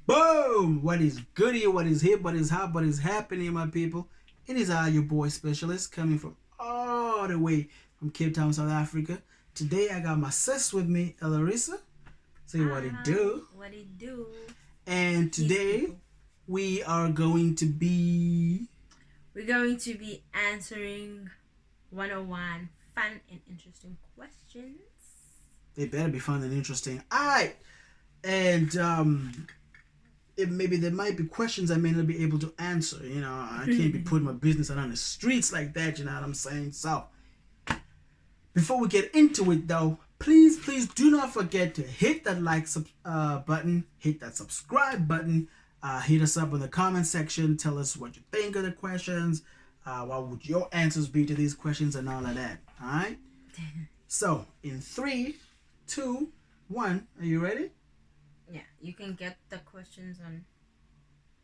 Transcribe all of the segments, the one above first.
Boom! What is goody? What is hip? What is hot? What is happening, my people? It is your boy Specialist coming from all the way from Cape Town, South Africa. Today I got my sis with me, Elarissa. Say what it Hi, do. what it do? And Peace, today people. we are going to be. We're going to be answering 101 fun and interesting questions. They better be fun and interesting. Alright! And maybe there might be questions I may not be able to answer. I can't be putting my business out on the streets like that. You know what I'm saying? So, before we get into it, though, please do not forget to hit that button, hit that subscribe button, hit us up in the comment section. Tell us what you think of the questions. What would your answers be to these questions and all of that? All right. So, in 3, 2, 1, are you ready? Yeah, you can get the questions on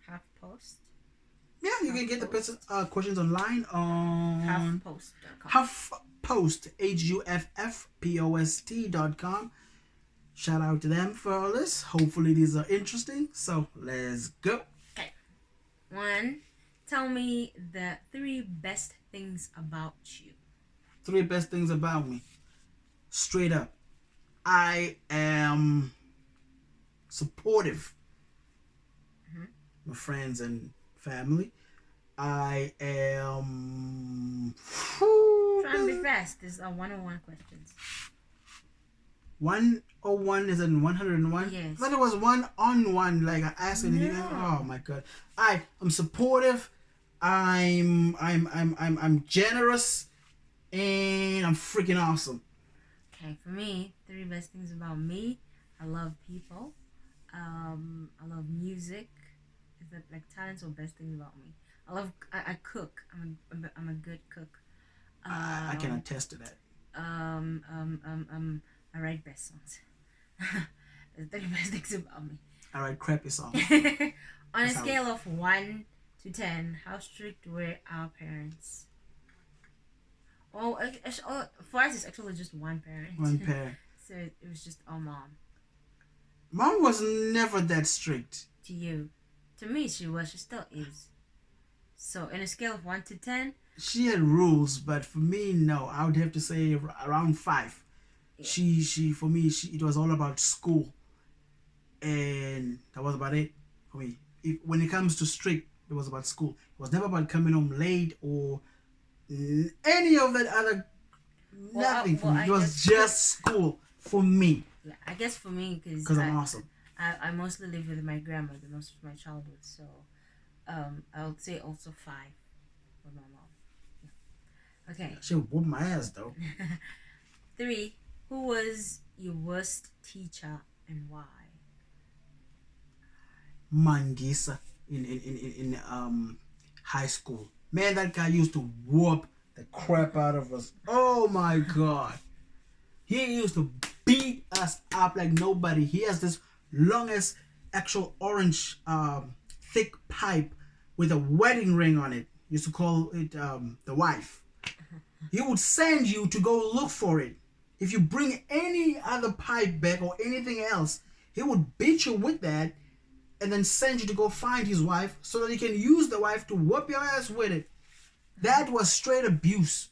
HuffPost. Yeah, you can get the questions online on HuffPost.com. HuffPost, HuffPost.com. Shout out to them for all this. Hopefully these are interesting. So let's go. Okay. 1. Tell me the 3 best things about you. 3 best things about me. Straight up. I am supportive. My friends and family. I am. Try and be fast. These are 101 questions. 101 is in 101. Yes. I thought it was 1 on 1. Like I asked anything. No. Oh my god. I'm supportive. I'm generous, and I'm freaking awesome. Okay, for me, 3 best things about me. I love people. I love music. Is that like talents or best things about me? I cook. I'm a good cook. I can attest to that. I write best songs. That's 3 best things about me. I write crappy songs. On a scale of 1 to 10, how strict were our parents? For us, it's actually just one parent. One parent. So it was just our mom. Mom was never that strict. To you. To me, she was. She still is. So, in a scale of 1 to 10, she had rules, but for me, no. I would have to say around 5. Yeah. She for me, it was all about school, and that was about it for me. When it comes to strict, it was about school. It was never about coming home late or any of that other. Nothing for me. It was just school for me. Yeah, I guess for me because I'm awesome. I mostly lived with my grandmother most of my childhood, so I would say also 5 for my mom. Yeah. Okay. She whooped my ass though. 3. Who was your worst teacher and why? Mangisa in high school. Man, that guy used to whoop the crap out of us. Oh my god. He used to beat us up like nobody. He has this longest actual orange thick pipe with a wedding ring on it. He used to call it the wife. He would send you to go look for it. If you bring any other pipe back or anything else, he would beat you with that and then send you to go find his wife so that he can use the wife to whoop your ass with it. That was straight abuse.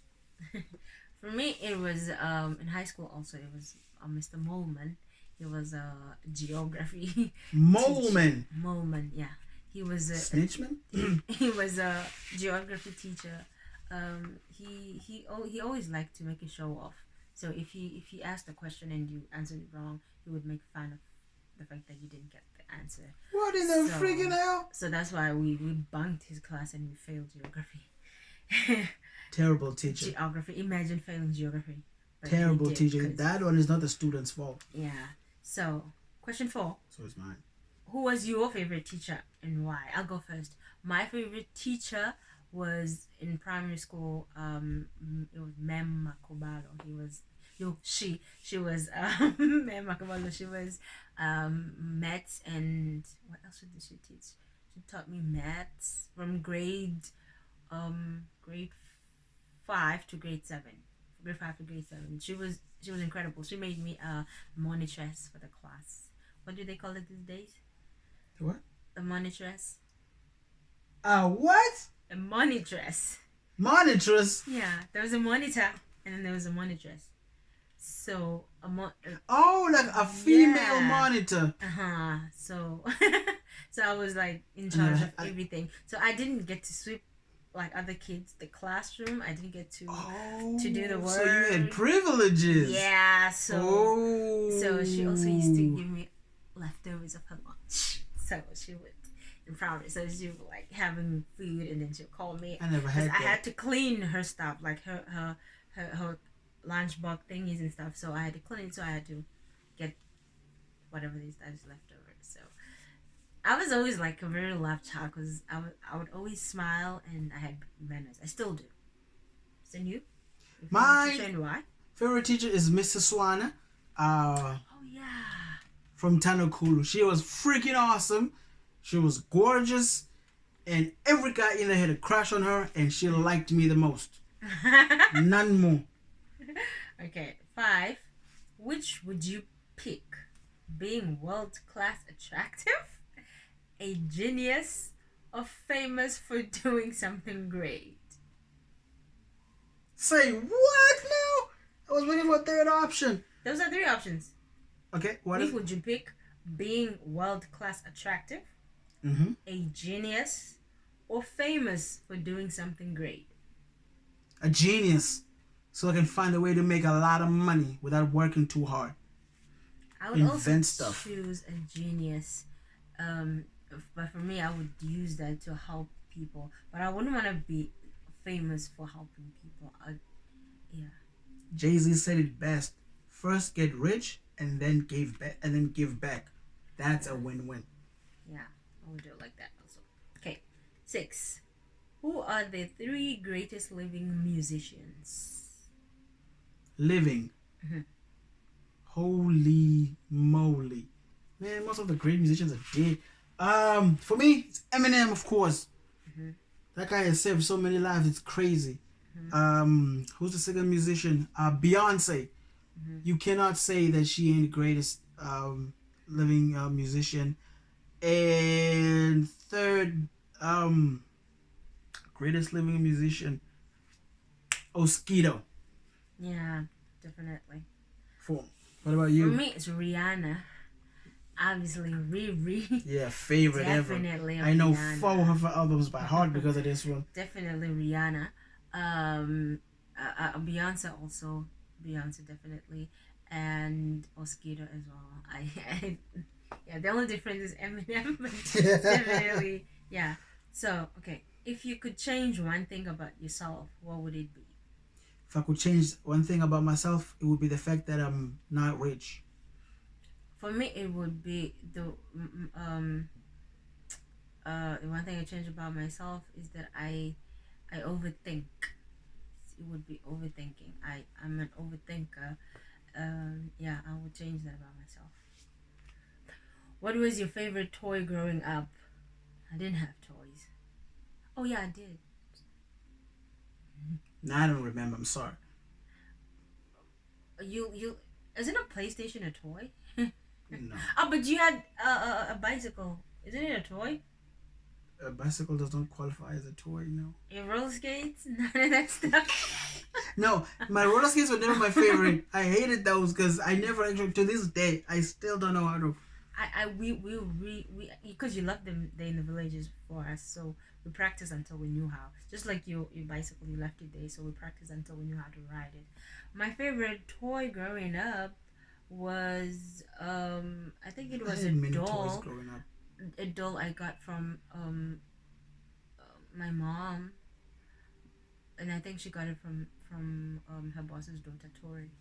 For me, it was in high school also. It was Mr. Molman. He was a geography Molman. Molman, yeah. He was a Snitchman. He was a geography teacher. He always liked to make a show off. So if he asked a question and you answered it wrong, he would make fun of the fact that you didn't get the answer. What in the freaking hell? So that's why we bunked his class and we failed geography. Terrible teacher. Geography. Imagine failing geography. Terrible teacher. That one is not the student's fault. Yeah. So, question 4. So it's mine. Who was your favorite teacher and why? I'll go first. My favorite teacher was in primary school. It was Mem Makobalo. She was Mem Makobalo. She was maths and what else did she teach? She taught me maths from grade 5 to grade 7. Grade 5 to grade 7. She was incredible. She made me a monitress for the class. What do they call it these days? What? A monitress. What? A monitress. Monitress? Yeah, there was a monitor and then there was a monitress. So like a female monitor. So so I was like in charge of everything. So I didn't get to sweep like other kids the classroom. I didn't get to do the work. So you had privileges. Yeah. So she also used to give me leftovers of her lunch. So she would in Proudest. So she would like having food and then she'll call me. I never had that. I had to clean her stuff like her lunchbox thingies and stuff. So I had to clean it. So I had to get whatever these guys left over. So I was always like a very loud child because I would always smile and I had manners. I still do. So you? My teacher and why? Favorite teacher is Mrs. Swana. Oh yeah. From Tanakulu. She was freaking awesome. She was gorgeous, and every guy in there had a crush on her, and she liked me the most. None more. Okay, 5. Which would you pick? Being world-class attractive, a genius, or famous for doing something great? Say what now? I was waiting for a third option. Those are 3 options. Okay, Which would you pick? Being world-class attractive, a genius, or famous for doing something great? A genius. So I can find a way to make a lot of money without working too hard. I would also choose a genius. But for me, I would use that to help people. But I wouldn't want to be famous for helping people. Yeah. Jay-Z said it best. First get rich and then give back. That's a win-win. Yeah, I would do it like that also. Okay. 6. Who are the 3 greatest living musicians? Living. Holy moly. Man, most of the great musicians are dead. For me, it's Eminem, of course. That guy has saved so many lives, it's crazy. Who's the second musician? Beyonce. You cannot say that she ain't the greatest living musician. And third, greatest living musician, Oskido. Yeah, definitely. What about you? For me, it's Rihanna. Obviously, Riri. Yeah, favorite definitely ever. I know Rihanna. 4 of her albums by heart because of this one. Definitely Rihanna. Beyonce also. Beyonce definitely, and Oskido as well. Yeah, the only difference is Eminem, but definitely, yeah. So, okay, if you could change one thing about yourself, what would it be? If I could change one thing about myself, it would be the fact that I'm not rich. For me, it would be the one thing I change about myself is that I overthink. It would be overthinking. I'm an overthinker. Yeah, I would change that about myself. What was your favorite toy growing up? I didn't have toys. Oh yeah, I did. No, I don't remember. I'm sorry. You isn't a PlayStation a toy? No. Oh, but you had a bicycle. Isn't it a toy? A bicycle does not qualify as a toy, no. Your roller skates? None of that stuff? No, my roller skates were never my favorite. I hated those because I never actually, to this day, I still don't know how to. We because you left them there in the villages for us, so we practiced until we knew how. Just like your bicycle, you left it there, so we practiced until we knew how to ride it. My favorite toy growing up was I think it was a doll. A doll I got from my mom, and I think she got it from her boss's daughter Tori.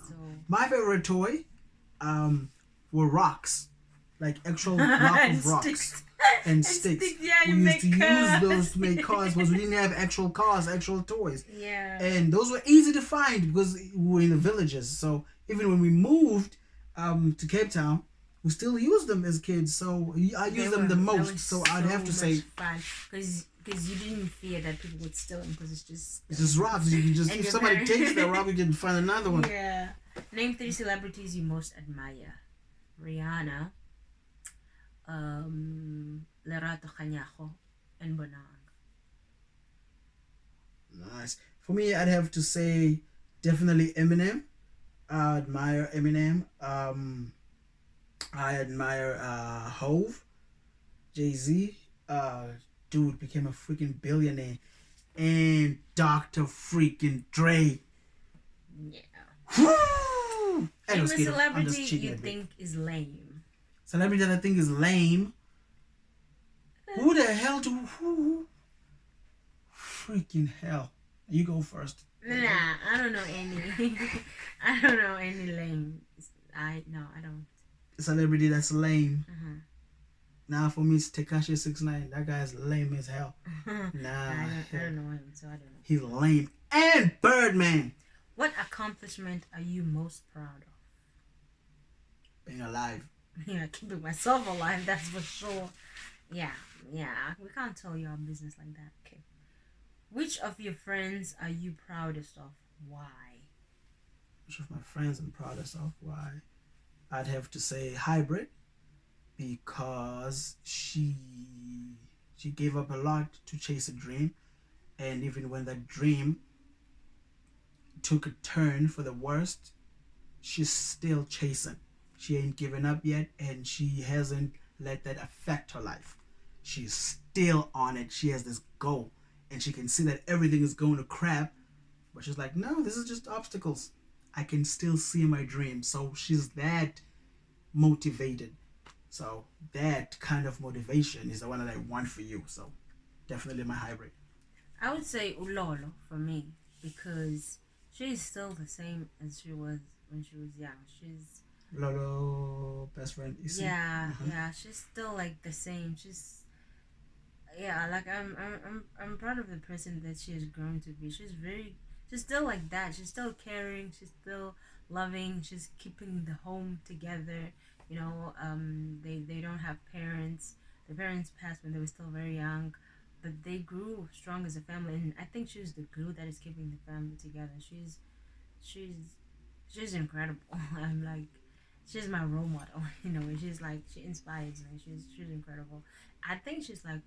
So my favorite toy were rocks, like actual block of rocks sticks. and sticks. Yeah, we used to use those to make cars because we didn't have actual cars, actual toys. Yeah. And those were easy to find because we were in the villages. So even when we moved to Cape Town, we still use them as kids. So I use them the most. So I'd have to say, because you didn't fear that people would steal them because it's just rocks. You can just if somebody takes that rock, you can find another one. Yeah. Name 3 celebrities you most admire. Rihanna, Lerato Kanyaho, and Bonang. Nice. For me, I'd have to say definitely Eminem. I admire Eminem. I admire Hove, Jay Z. Uh, Dude became a freaking billionaire, and Dr. freaking Dre. Yeah. Woo! I Name know, a Skater. I'm celebrity just cheating you a bit. think is lame. Celebrity that I think is lame. Who the hell do who? Freaking hell! You go first. Nah, I don't know any. I don't know any lame. I don't. Celebrity that's lame. Uh-huh. Now for me it's Tekashi 69. That guy's lame as hell. Nah, I don't know him, so I don't know. He's lame. And Birdman. What accomplishment are you most proud of? Being alive. Yeah, keeping myself alive, that's for sure. Yeah, we can't tell your business like that. Okay. Which of your friends are you proudest of? Why? Which of my friends I'm proudest of? Why? I'd have to say Hybrid, because she gave up a lot to chase a dream, and even when that dream took a turn for the worst, she's still chasing. She ain't given up yet, and she hasn't let that affect her life. She's still on it. She has this goal, and she can see that everything is going to crap, but she's like, no, this is just obstacles. I can still see my dream. So she's that motivated. So that kind of motivation is the one that I want for you. So definitely my Hybrid. I would say Ulolo for me because she's still the same as she was when she was young. She's Lolo, best friend. yeah, she's still like the same. Like I'm proud of the person that she has grown to be. She's still like that. She's still caring. She's still loving. She's keeping the home together. They don't have parents. Their parents passed when they were still very young, but they grew strong as a family. And I think she's the glue that is keeping the family together. She's she's incredible. I'm like, she's my role model. She inspires me. She's incredible. I think she's like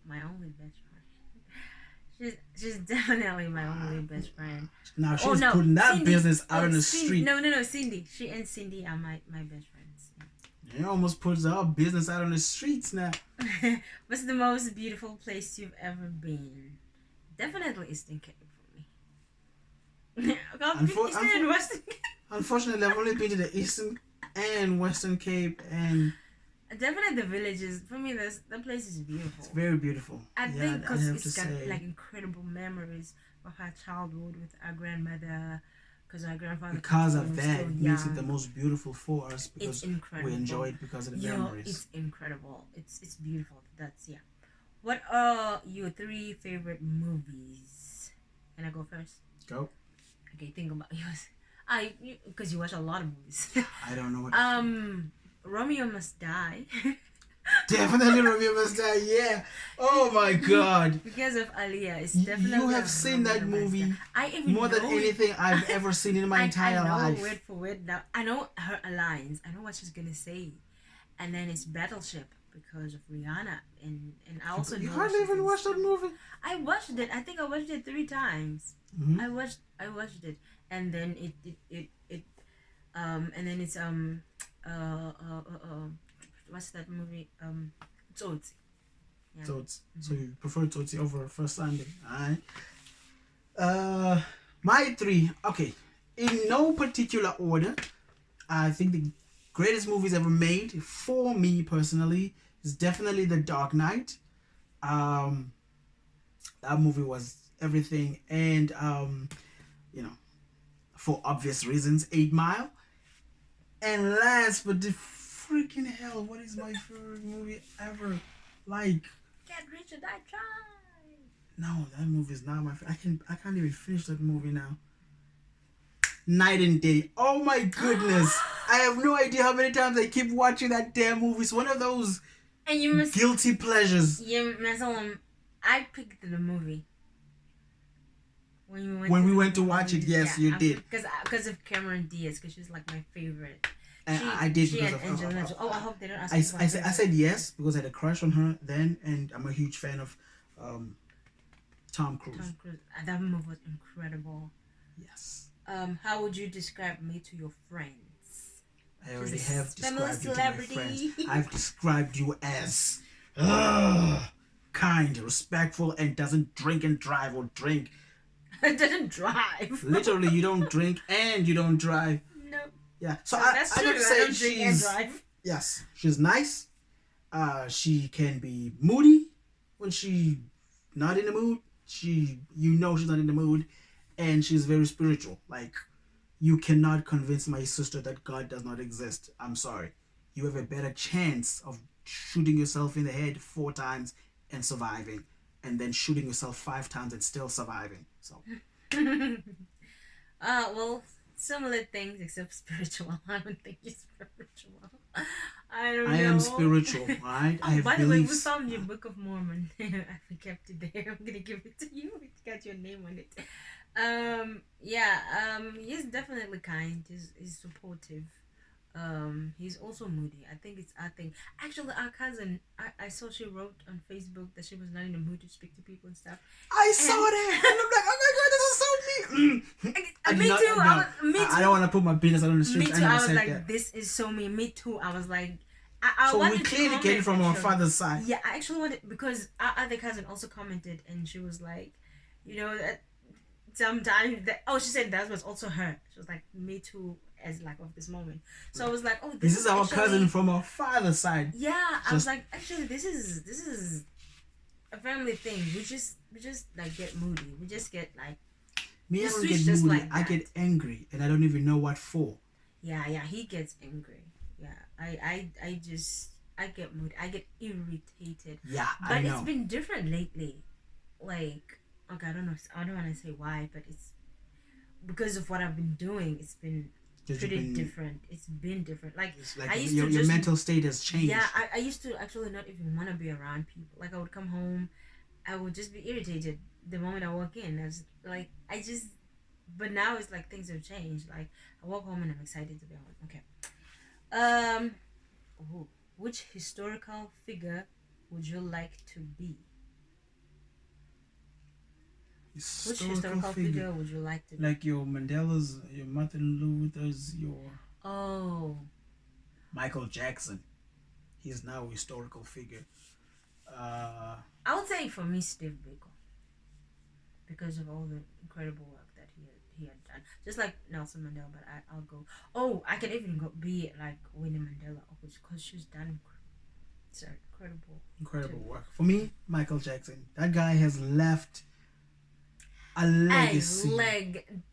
my only best friend. She's definitely my only best friend. Now she's putting that Cindy, business out on the street. No, Cindy. She and Cindy are my best friends. You almost puts our business out on the streets now. What's the most beautiful place you've ever been? Definitely Eastern Cape for me. Unfortunately, I've only been to the Eastern and Western Cape, and definitely the villages. For me, the place is beautiful. It's very beautiful. I think because it's got like incredible memories of our childhood with our grandmother, because our grandfather. Because of that, makes it the most beautiful for us because we enjoy it because of the memories. It's incredible. It's beautiful. What are your 3 favorite movies? Can I go first? Go. Okay, think about yours. Because you watch a lot of movies. I don't know what. Romeo Must Die. Definitely Romeo Must Die. Yeah. Oh my God. Because of Aaliyah, it's definitely. You have seen that movie more than anything I've ever seen in my entire life. I know word for word now. I know her lines. I know what she's gonna say, and then it's Battleship because of Rihanna, and I also. You hardly even watched that movie. I watched it. I think I watched it 3 times. Mm-hmm. I watched it, and then and then it's what's that movie? Tsotsi. Yeah. Tsotsi. So you prefer Tsotsi over First Sunday, alright? My 3. Okay, in no particular order. I think the greatest movies ever made for me personally is definitely The Dark Knight. That movie was everything, and for obvious reasons, 8 Mile. And last but the freaking hell, what is my favorite movie ever? Like, Get Rich or Die Trying. No, that movie is not my favorite. I can't even finish that movie now. Night and Day. Oh my goodness. I have no idea how many times I keep watching that damn movie. It's one of those guilty pleasures. I picked the movie. When we went to watch it, yes, you did. Because of Cameron Diaz, because she's like my favorite. I did She because and of Angelina. I hope they don't ask I, me I, for I said yes because I had a crush on her then, and I'm a huge fan of Tom Cruise. Tom Cruise. That movie was incredible. Yes. How would you describe me to your friends? I already have famous described you to my friends. celebrity. I've described you as kind, respectful, and doesn't drink and drive or drink. Doesn't drive. Literally, you don't drink and you don't drive. No. Yeah. So That's I true. don't say I don't drink and drive. Yes, she's nice. She can be moody when she not in the mood. She's not in the mood, and she's very spiritual. Like, you cannot convince my sister that God does not exist. I'm sorry. You have a better chance of shooting yourself in the head 4 times and surviving, and then shooting yourself 5 times and still surviving. So. Well, similar things except spiritual. I don't think you're spiritual. I don't know. I am spiritual, right? I have by the way, we beliefs. found your Book of Mormon. I kept it there. I'm gonna give it to you. It's got your name on it. He's definitely kind. He's supportive. He's also moody. I think it's our thing. Actually, our cousin, I saw she wrote on Facebook that she was not in the mood to speak to people and stuff. I saw that, and I'm like, oh my god, this is so mean. Me too. I don't want to put my business out on the street. Me too. I was like, that. This is so mean. Me too. I was like, so we clearly came from our father's side. Yeah, I actually wanted, because our other cousin also commented, and she was like, that sometimes she said that was also her. She was like, me too, as like of this moment. So I was like, oh, this is our cousin from our father's side. Yeah, I was like, actually, this is a family thing. We just like get moody. We just get like. Me, I don't get moody. Like I get angry, and I don't even know what for. Yeah, he gets angry. Yeah, I get moody. I get irritated. Yeah, but I know. It's been different lately. Like, okay, I don't know. I don't want to say why, but it's because of what I've been doing. It's been pretty different. It's been different. Like I used your mental state has changed. Yeah, I used to actually not even want to be around people. Like, I would come home, I would just be irritated the moment I walk in. But now it's like things have changed. Like, I walk home and I'm excited to be home. Okay. Which historical figure would you like to be? Which historical figure would you like to be? Like your Mandela's, your Martin Luther's, your... Oh. Michael Jackson. He's now a historical figure. I would say for me, Steve Biko. Because of all the incredible work that he had done. Just like Nelson Mandela, but I'll go... Oh, I can even be like Winnie Mandela, because she's done incredible work. For me, Michael Jackson. That guy has left a legacy.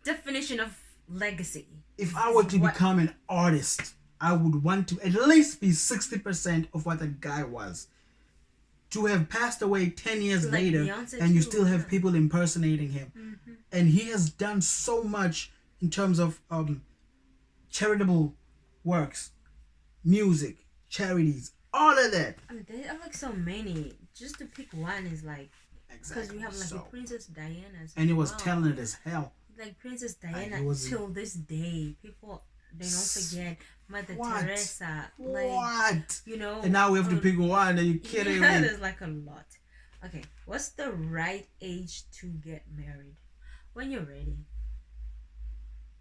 Definition of legacy. If I were to become an artist, I would want to at least be 60% of what that guy was. To have passed away 10 years later, Beyonce and you still have people impersonating him. Mm-hmm. And he has done so much in terms of charitable works, music, charities, all of that. I mean, there are like so many. Just to pick one is like... Because we have like a Princess Diana. And it was talented as hell. Like Princess Diana, till this day, people, they don't forget Mother Teresa. What? And now we have to pick one. Are you kidding me? There's like a lot. Okay, what's the right age to get married? When you're ready.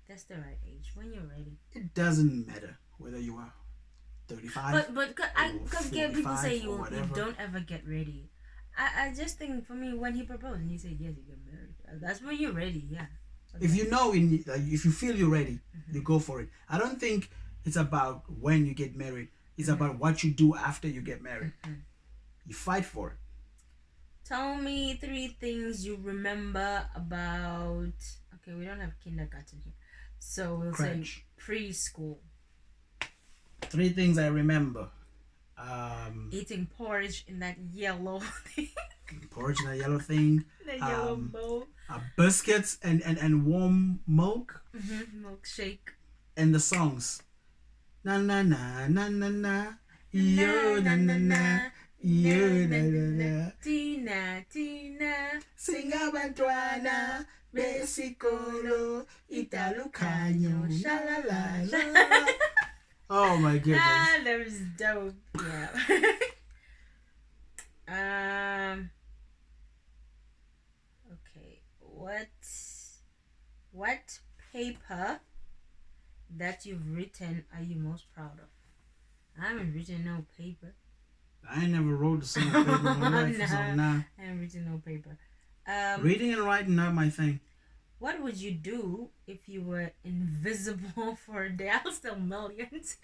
That's the right age. When you're ready. It doesn't matter whether you are 35. But because people say you don't ever get ready. I just think, for me, when he proposed and he said yes, you get married. That's when you're ready. Yeah. Okay. If you feel you're ready, you go for it. I don't think it's about when you get married. It's about what you do after you get married. You fight for it. Tell me 3 things you remember about... Okay, we don't have kindergarten here. So we'll say preschool. 3 things I remember. Eating porridge in that yellow thing. Porridge in that yellow thing. The yellow bowl. Biscuits and warm milk. Milkshake. And the songs. Na na na na na na. Yo na na na. Yo na na na. Tina. Singa bantwana. Besikolo. Italukanyo. Shalala. Oh my goodness. That was dope. Yeah. Okay. What paper that you've written are you most proud of? I haven't written no paper. I ain't never wrote a single paper in my life, No, so nah. I haven't written no paper. Reading and writing not my thing. What would you do if you were invisible for a day? I'll steal millions.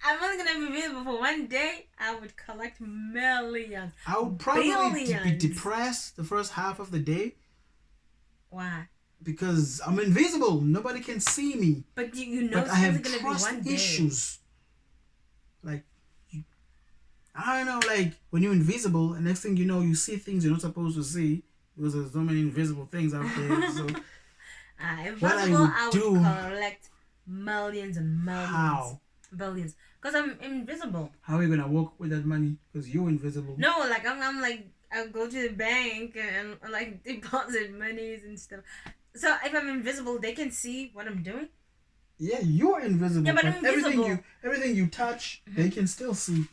I'm only gonna be invisible for one day. I would collect millions. I would probably be Billions. depressed the first half of the day Why? because I'm invisible. Nobody can see me. But you know But it's I only have gonna be trust one day. issues. Like, I don't know, like when you're invisible, and next thing you know, you see things you're not supposed to see because there's so many invisible things out there. So, What I would collect millions and millions. How? Billions. Because I'm invisible. How are you gonna work with that money? Because you're invisible. No, like I'm like I'll go to the bank and like deposit monies and stuff. So if I'm invisible, they can see what I'm doing. Yeah, you're invisible. Yeah, but I'm invisible. Everything you touch, they can still see.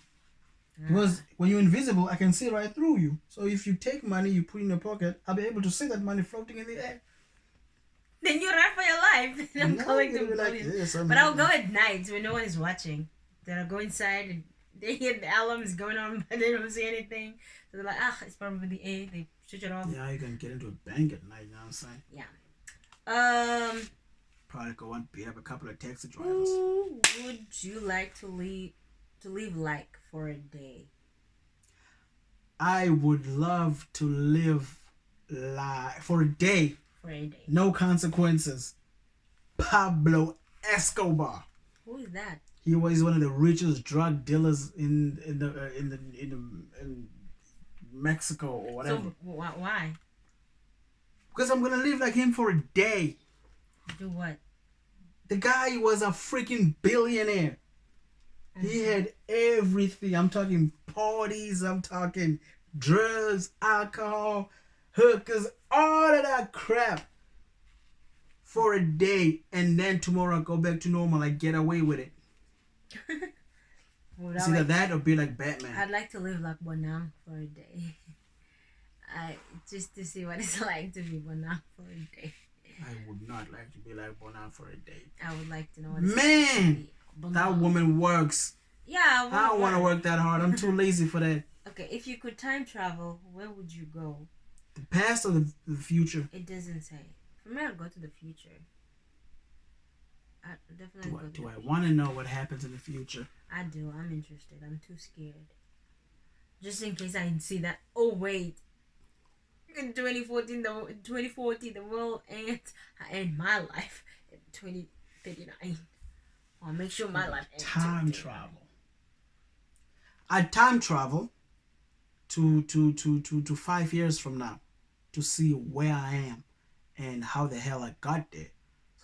Because when you're invisible, I can see right through you. So if you take money, you put in your pocket, I'll be able to see that money floating in the air. Then you run for your life. And I'm collecting billions. Like, but I'll go at night when no one is watching. Then I'll go inside and they hear the alarms going on, but they don't see anything. So they're like, it's probably the A. They switch it off. Yeah, you can get into a bank at night, you know what I'm saying? Yeah. Probably go and beat up a couple of taxi drivers. Who would you like to live like for a day? I would love to live for a day. For a day. No consequences. Pablo Escobar. Who is that? He was one of the richest drug dealers in Mexico or whatever. So why? Because I'm gonna live like him for a day. Do what? The guy was a freaking billionaire. Mm-hmm. He had everything. I'm talking parties. I'm talking drugs, alcohol, hookers, all of that crap for a day, and then tomorrow I go back to normal. I get away with it. It's either that or be like Batman. I'd like to live like Bonang for a day. Just to see what it's like to be Bonang for a day. I would not like to be like Bonang for a day. I would like to know what it's like to be that woman works. Yeah, I don't want to work that hard. I'm too lazy for that. Okay, if you could time travel, where would you go? The past or the future? It doesn't say. For me, I'd go to the future. I definitely do I want to know what happens in the future? I do. I'm interested. I'm too scared. Just in case I see that. Oh wait, in 2014, the world end my life in 2039. I'll make sure my life ends. Time travel. I'd time travel to 5 years from now to see where I am and how the hell I got there,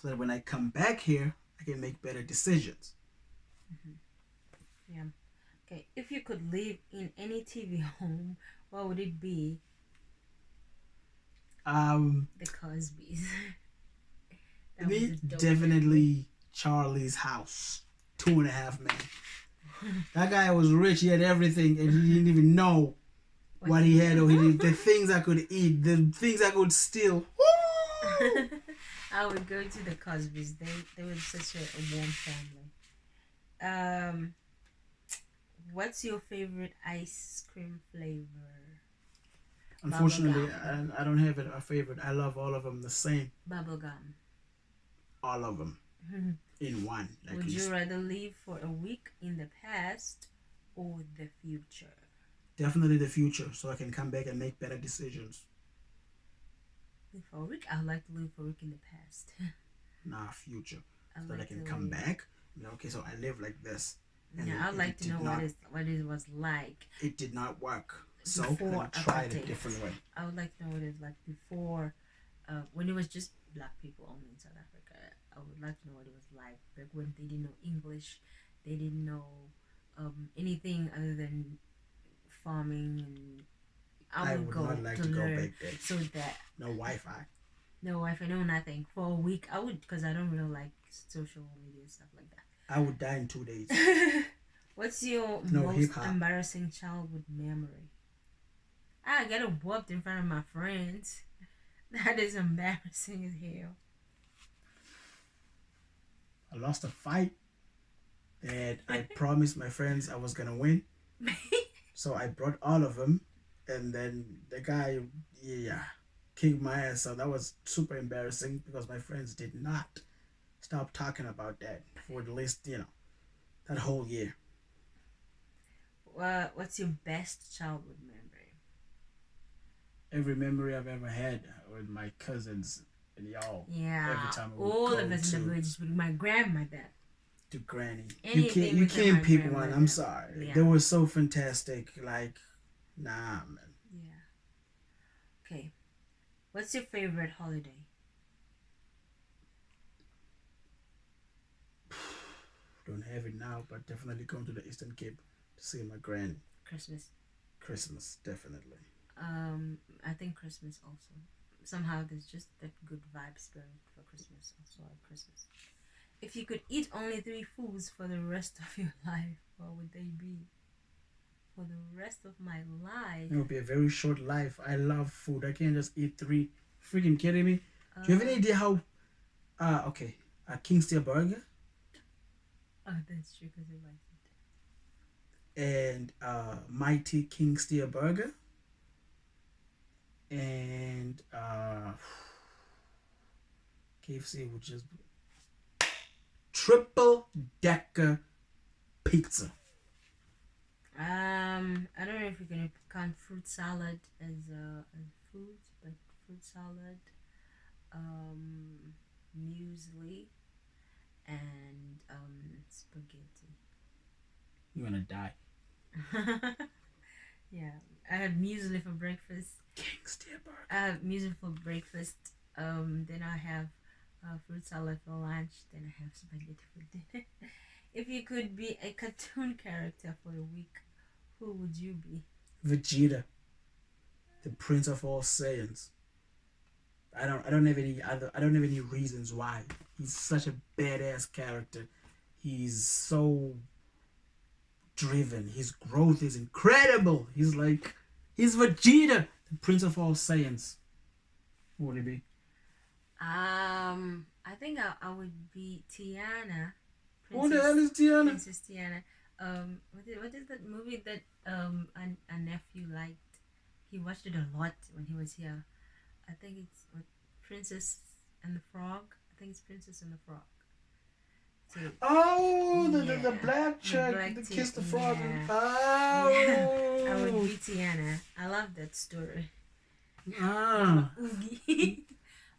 so that when I come back here, I can make better decisions. Mm-hmm. Yeah. Okay. If you could live in any TV home, what would it be? The Cosbys. Definitely Charlie's House. 2.5 Men. That guy was rich. He had everything, and he didn't even know what he had or he did. The things I could eat, the things I could steal. I would go to the Cosbys. They were such a warm family. What's your favorite ice cream flavor? Unfortunately, I don't have a favorite. I love all of them the same. Bubblegum. All of them. In one. Like would you rather live for a week in the past or the future? Definitely the future, so I can come back and make better decisions. Live for a week? I'd like to live for a week in the past. Nah, future. So that I can come back. Okay, so I live like this. Yeah, I'd like to know what it was like. It did not work. So I tried a different way. I would like to know what it was like before, when it was just black people only in South Africa. I would like to know what it was like back when they didn't know English, they didn't know anything other than farming, and I would go not like to go back there. So that no Wi-Fi, no nothing for a week. I would, because I don't really like social media and stuff like that. I would die in 2 days. What's your No most hip hop. embarrassing childhood memory? I get whooped in front of my friends. That is embarrassing as hell. I lost a fight that I promised my friends I was gonna win. So I brought all of them, and then the guy, yeah, kicked my ass. So that was super embarrassing because my friends did not stop talking about that for at least that whole year. What's your best childhood memory? Every memory I've ever had with my cousins and y'all. Yeah, Every time we would all go of us in the village with my grandmother. to Granny. Anything You with my can't pick one. grandmother. I'm sorry. Yeah. They were so fantastic. Like, nah, man. Yeah. Okay. What's your favorite holiday? Don't have it now, but definitely come to the Eastern Cape to see my granny. Christmas. Christmas, definitely. I think Christmas also. Somehow there's just that good vibe spirit for Christmas. Also at Christmas. If you could eat only 3 foods for the rest of your life, what would they be? For the rest of my life. It will be a very short life. I love food. I can't just eat 3. Freaking kidding me? Do you have any idea how? Okay. A King Steer burger. Oh, that's true because I like it. And Mighty King Steer burger. And KFC would just be triple decker pizza. I don't know if you're gonna count fruit salad as food, but fruit salad, muesli, and spaghetti. You're gonna die. Yeah, I had muesli for breakfast. King Steer burger. I have muesli for breakfast. Then I have fruit salad for lunch. Then I have spaghetti for dinner. If you could be a cartoon character for a week, who would you be? Vegeta, the Prince of all Saiyans. I don't have any reasons why. He's such a badass character. He's so driven. His growth is incredible. He's Vegeta, the Prince of all Saiyans. Who would he be? I think I would be Tiana. Who the hell is Tiana? Princess Tiana. What is that movie that a nephew liked? He watched it a lot when he was here. I think it's Princess and the Frog. I think it's Princess and the Frog. So, the black chick that kissed the frog. Yeah. Oh, yeah. I would be Tiana. I love that story. Oogie.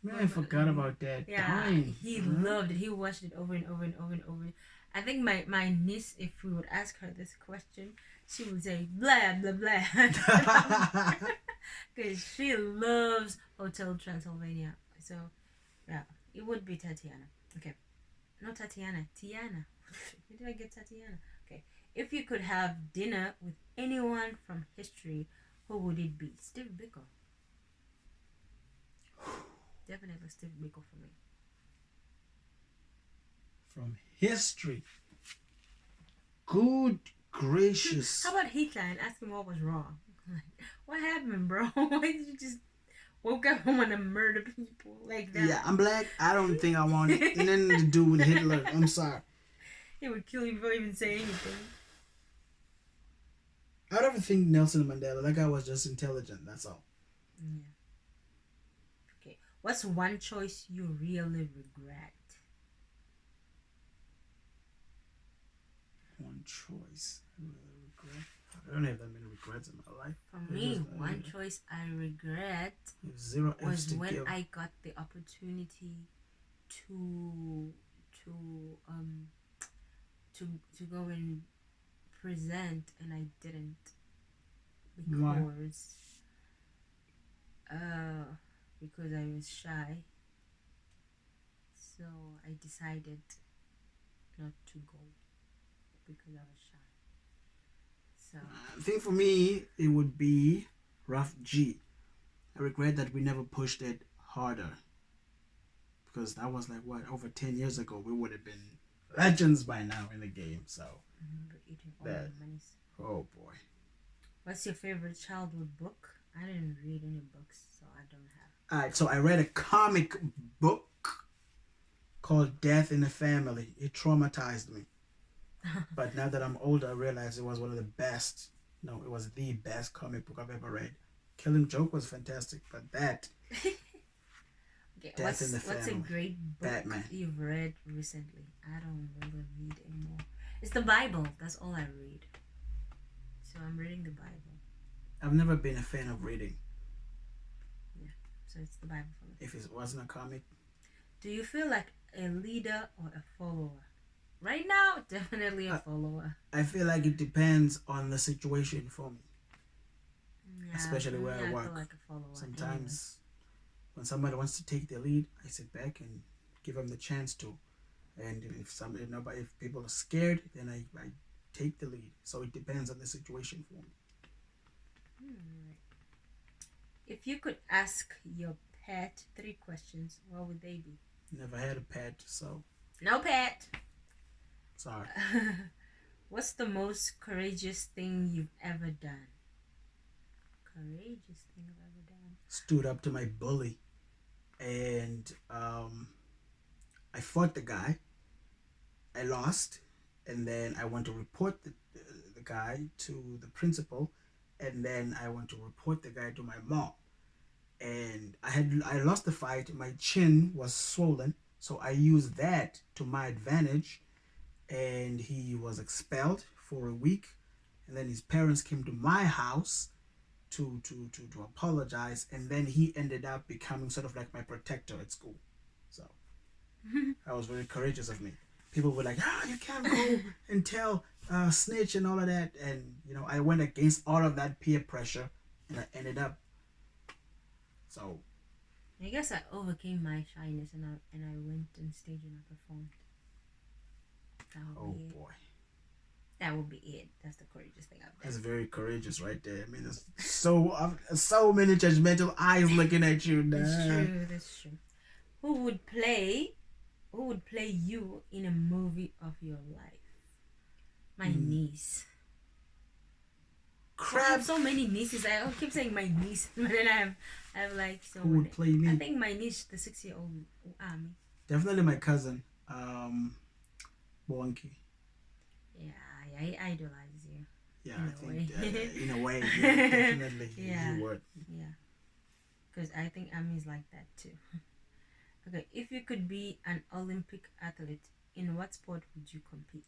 Man, I forgot about that. Yeah, he loved it. He watched it over and over and over and over. I think my niece, if we would ask her this question, she would say blah blah blah, because she loves Hotel Transylvania. So yeah, it would be Tatiana. Okay, not Tatiana, Tiana. Where did I get Tatiana? Okay, if you could have dinner with anyone from history, who would it be? Steve Biko. Definitely Steve Biko for me. From history. Good gracious. How about Hitler and ask him what was wrong? What happened, bro? Why did you just woke up and want to murder people like that? Yeah, I'm black. I don't think I want anything to do with Hitler. I'm sorry. He would kill you before even saying anything. I don't think Nelson Mandela. That guy was just intelligent. That's all. Yeah. Okay. What's one choice you really regret? One choice I really regret. I don't have that many regrets in my life. For me, one choice I regret zero was to when give. I got the opportunity to go and present and I didn't because I was shy. So I decided not to go because I was shy. So I think for me it would be Rough G. I regret that we never pushed it harder, because that was like what, over 10 years ago. We would have been legends by now in the game. So We're eating all that, the mice. oh boy. What's your favorite childhood book? I didn't read any books, so I don't have. All right, so I read a comic book called Death in the Family. It traumatized me. But now that I'm older, I realize it was one of the best. No, it was the best comic book I've ever read. Killing Joke was fantastic, but that Okay, Death in the what's a Family. great book Batman. you've read recently? I don't really read anymore. It's the Bible. That's all I read. So I'm reading the Bible. I've never been a fan of reading. Yeah, so it's the Bible for me. If it wasn't a comic, Do you feel like a leader or a follower? Right now, definitely a follower. I feel like it depends on the situation for me. Yeah, Especially for where me, I I work. feel like a follower. Sometimes when somebody wants to take the lead, I sit back and give them the chance to. And if people are scared, then I take the lead. So it depends on the situation for me. Anyway. If you could ask your pet 3 questions, what would they be? Never had a pet, so No pet. sorry. What's the most courageous thing you've ever done? Courageous thing I've ever done. Stood up to my bully, and I fought the guy. I lost, and then I went to report the guy to the principal, and then I went to report the guy to my mom. And I lost the fight. My chin was swollen, so I used that to my advantage, and he was expelled for a week. And then his parents came to my house to apologize, and then he ended up becoming sort of like my protector at school. So that was very courageous of me. People were like, you can't go and tell snitch and all of that. And, I went against all of that peer pressure, and I ended up. So. I guess I overcame my shyness and I went on stage and I performed. Oh, boy. That would be it. That's the courageous thing I've done. That's very courageous right there. I mean, there's so many judgmental eyes looking at you now. That's true. Who would play you in a movie of your life? My niece. Crap. I have so many nieces. I keep saying my niece, but then I have like so Who many. would play me? I think my niece, the 6-year-old Ami. Definitely my cousin, Bonky. Yeah, I idolize you. Yeah, I think in a way, yeah, definitely Yeah. you would. Yeah, because I think Ami's like that too. Okay, if you could be an Olympic athlete, in what sport would you compete?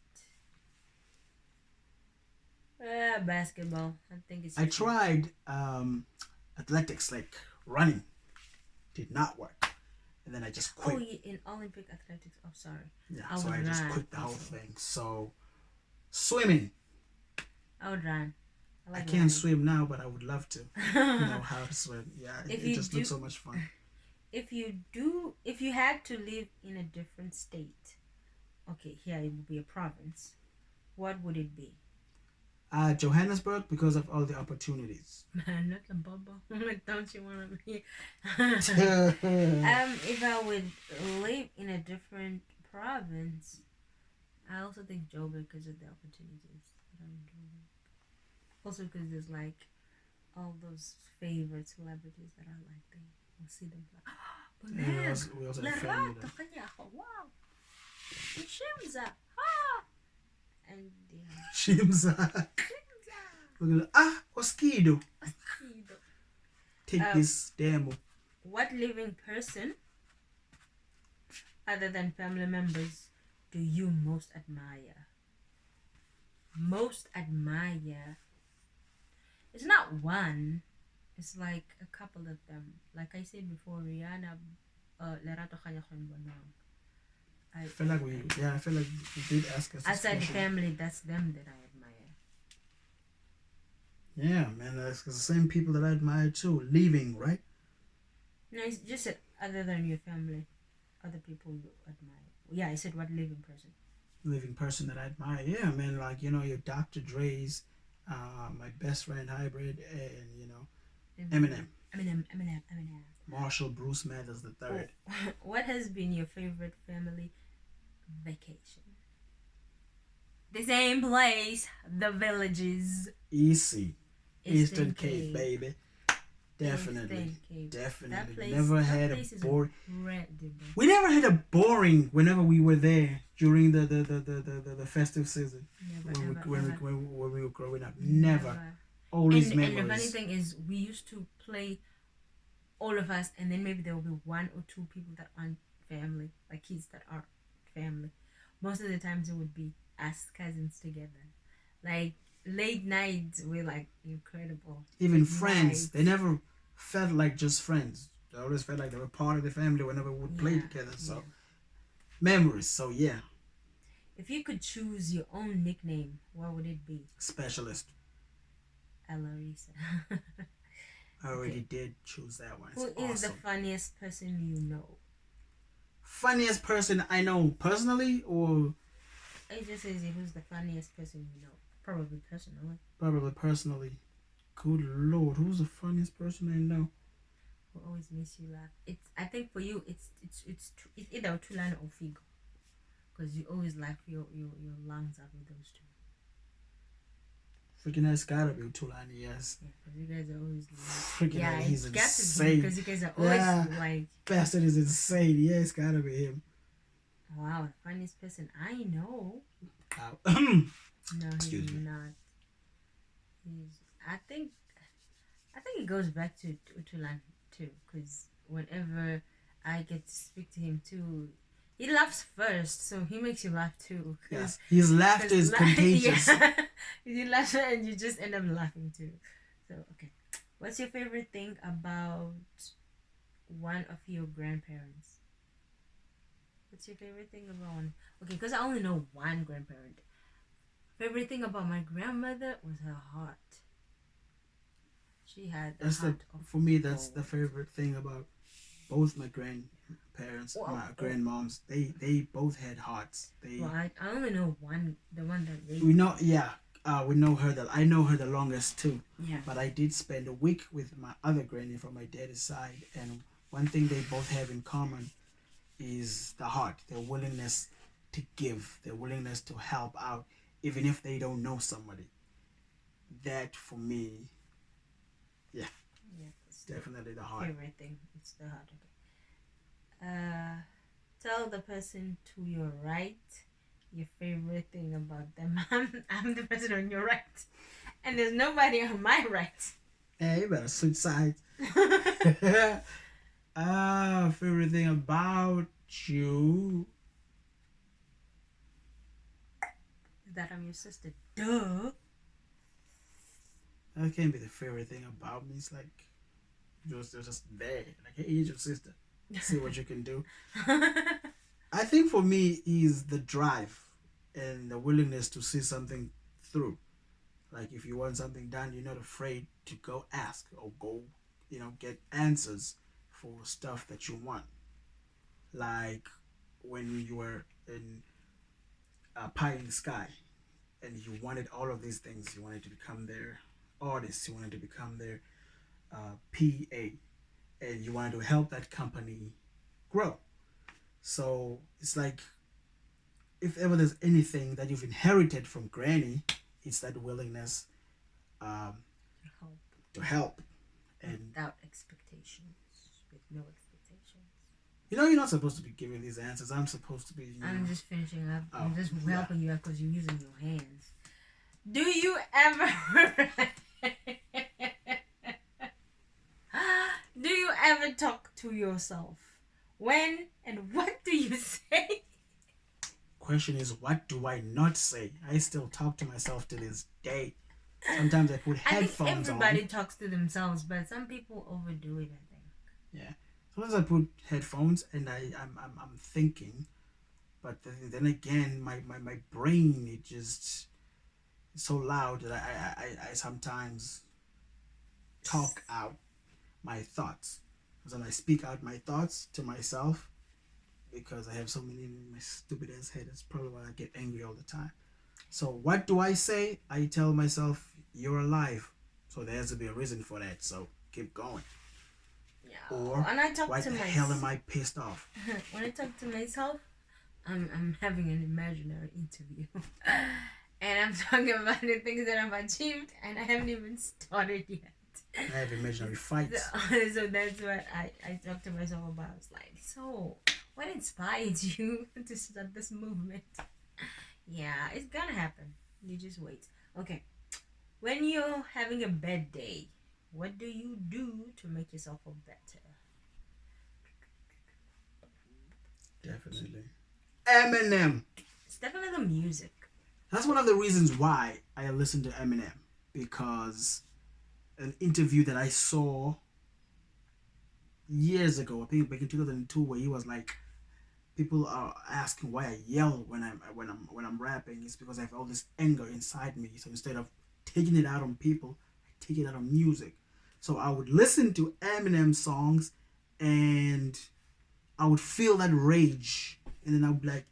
Basketball. I think it's. I tried athletics, like running, did not work, and then I just quit. Oh, yeah, in Olympic athletics. Oh, sorry. Yeah, so I just quit the whole thing. So swimming. I would run. I can't swim now, but I would love to know how to swim. Yeah, it just looks so much fun. If you had to live in a different state, okay, here it would be a province. What would it be? Johannesburg, because of all the opportunities. Man, not a bubble. Don't you want to be? If I would live in a different province, I also think Joburg because of the opportunities that I'm doing. Also because there's like all those favorite celebrities that I like. I'll see them like, we also have family there. Wow. Shimza. And yeah. Shimza. Oskido. Take this demo. What living person, other than family members, do you most admire? Most admire. It's not one. It's like a couple of them. Like I said before, Rihanna, Lerato Kanyakon Bonang. I feel like we did ask us. Outside the family, that's them that I admire. Yeah, man, that's the same people that I admire too. Leaving, right? No, it's just other than your family, other people you admire. Yeah, I said what living person. Living person that I admire. Yeah, man, like your Dr. Dre's, my best friend Hybrid, and Eminem. Marshall Bruce Mathers III. What has been your favorite family vacation? The same place, the villages. Easy. Eastern Cape, baby. Definitely. Definitely. Never had a boring. Incredible. We never had a boring whenever we were there during the festive season. When we were growing up. Never. Always memories. And the funny thing is, we used to play, all of us, and then maybe there will be one or two people that aren't family, like kids that aren't family. Most of the times it would be us cousins together. Like late nights were like incredible. Even friends, they never felt like just friends. They always felt like they were part of the family whenever we would play together. So memories. So yeah. If you could choose your own nickname, what would it be? Specialist. Alarisa. I already did choose that one. Who is the funniest person you know? Funniest person I know personally, or it just says who's the funniest person you know? Probably personally. Probably personally. Good Lord, who's the funniest person I know? Who always makes you laugh? I think for you, it's either Tulane or Figo, because you always laugh your lungs out with those two. Freaking that's gotta be Tulane, yes. Yeah, because you guys are always freaking he's insane. Because you guys are always like bastard is insane. Yeah, it's gotta be him. Wow, the funniest person I know. No, Excuse he's me. not. I think it goes back to Tulane too, because whenever I get to speak to him too, he laughs first, so he makes you laugh too. Yes, his laughter is contagious. Yeah. You laugh and you just end up laughing too. So okay, what's your favorite thing about one of your grandparents? What's your favorite thing about one? Okay, because I only know one grandparent. Favorite thing about my grandmother was her heart. She had for me. That's the favorite thing about both my grandparents, my grandmoms. They both had hearts. I only know one, the one that they. We know, yeah. We know her. I know her the longest too. Yeah. But I did spend a week with my other granny from my dad's side, and one thing they both have in common is the heart, their willingness to give, their willingness to help out, even if they don't know somebody. That for me, yeah, it's definitely the heart. Favorite thing, it's the heart. Okay. Tell the person to your right your favorite thing about them. I'm the person on your right, and there's nobody on my right. Hey, you better switch sides. Favorite thing about you is that I'm your sister. Duh. That can't be the favorite thing about me. It's like you're just there. Like, hey, here's your sister. See what you can do. I think for me is the drive and the willingness to see something through. Like if you want something done, you're not afraid to go ask or go, get answers for stuff that you want. Like when you were in Pie in the Sky and you wanted all of these things. You wanted to become their artist. You wanted to become their PA. And you wanted to help that company grow. So it's like, if ever there's anything that you've inherited from Granny, it's that willingness to help. And without expectations, with no expectations. You're not supposed to be giving these answers. I'm supposed to be. I'm just finishing up. I'm just helping you out because you're using your hands. Do you ever? Do you ever talk to yourself? When and what do you say? Question is, what do I not say? I still talk to myself to this day. Sometimes I put headphones on. Everybody talks to themselves, but some people overdo it, I think. Yeah. Sometimes I put headphones and I'm thinking, but then again, my brain, it's so loud that I sometimes talk out my thoughts. Because when I speak out my thoughts to myself, because I have so many in my stupid ass head, that's probably why I get angry all the time. So what do I say? I tell myself, you're alive. So there has to be a reason for that. So keep going. Yeah. Or and I talk why to the hell am I pissed off? When I talk to myself, I'm having an imaginary interview. And I'm talking about the things that I've achieved, and I haven't even started yet. I have imaginary fights. So that's what I talked to myself about. It's like, so what inspired you to start this movement? Yeah, it's gonna happen. You just wait. Okay. When you're having a bad day, what do you do to make yourself feel better? Definitely. Eminem. It's definitely the music. That's one of the reasons why I listen to Eminem. Because an interview that I saw years ago, I think back in 2002, where he was like, people are asking why I yell when I'm rapping. It's because I have all this anger inside me. So instead of taking it out on people, I take it out on music. So I would listen to Eminem songs, and I would feel that rage, and then I would be like,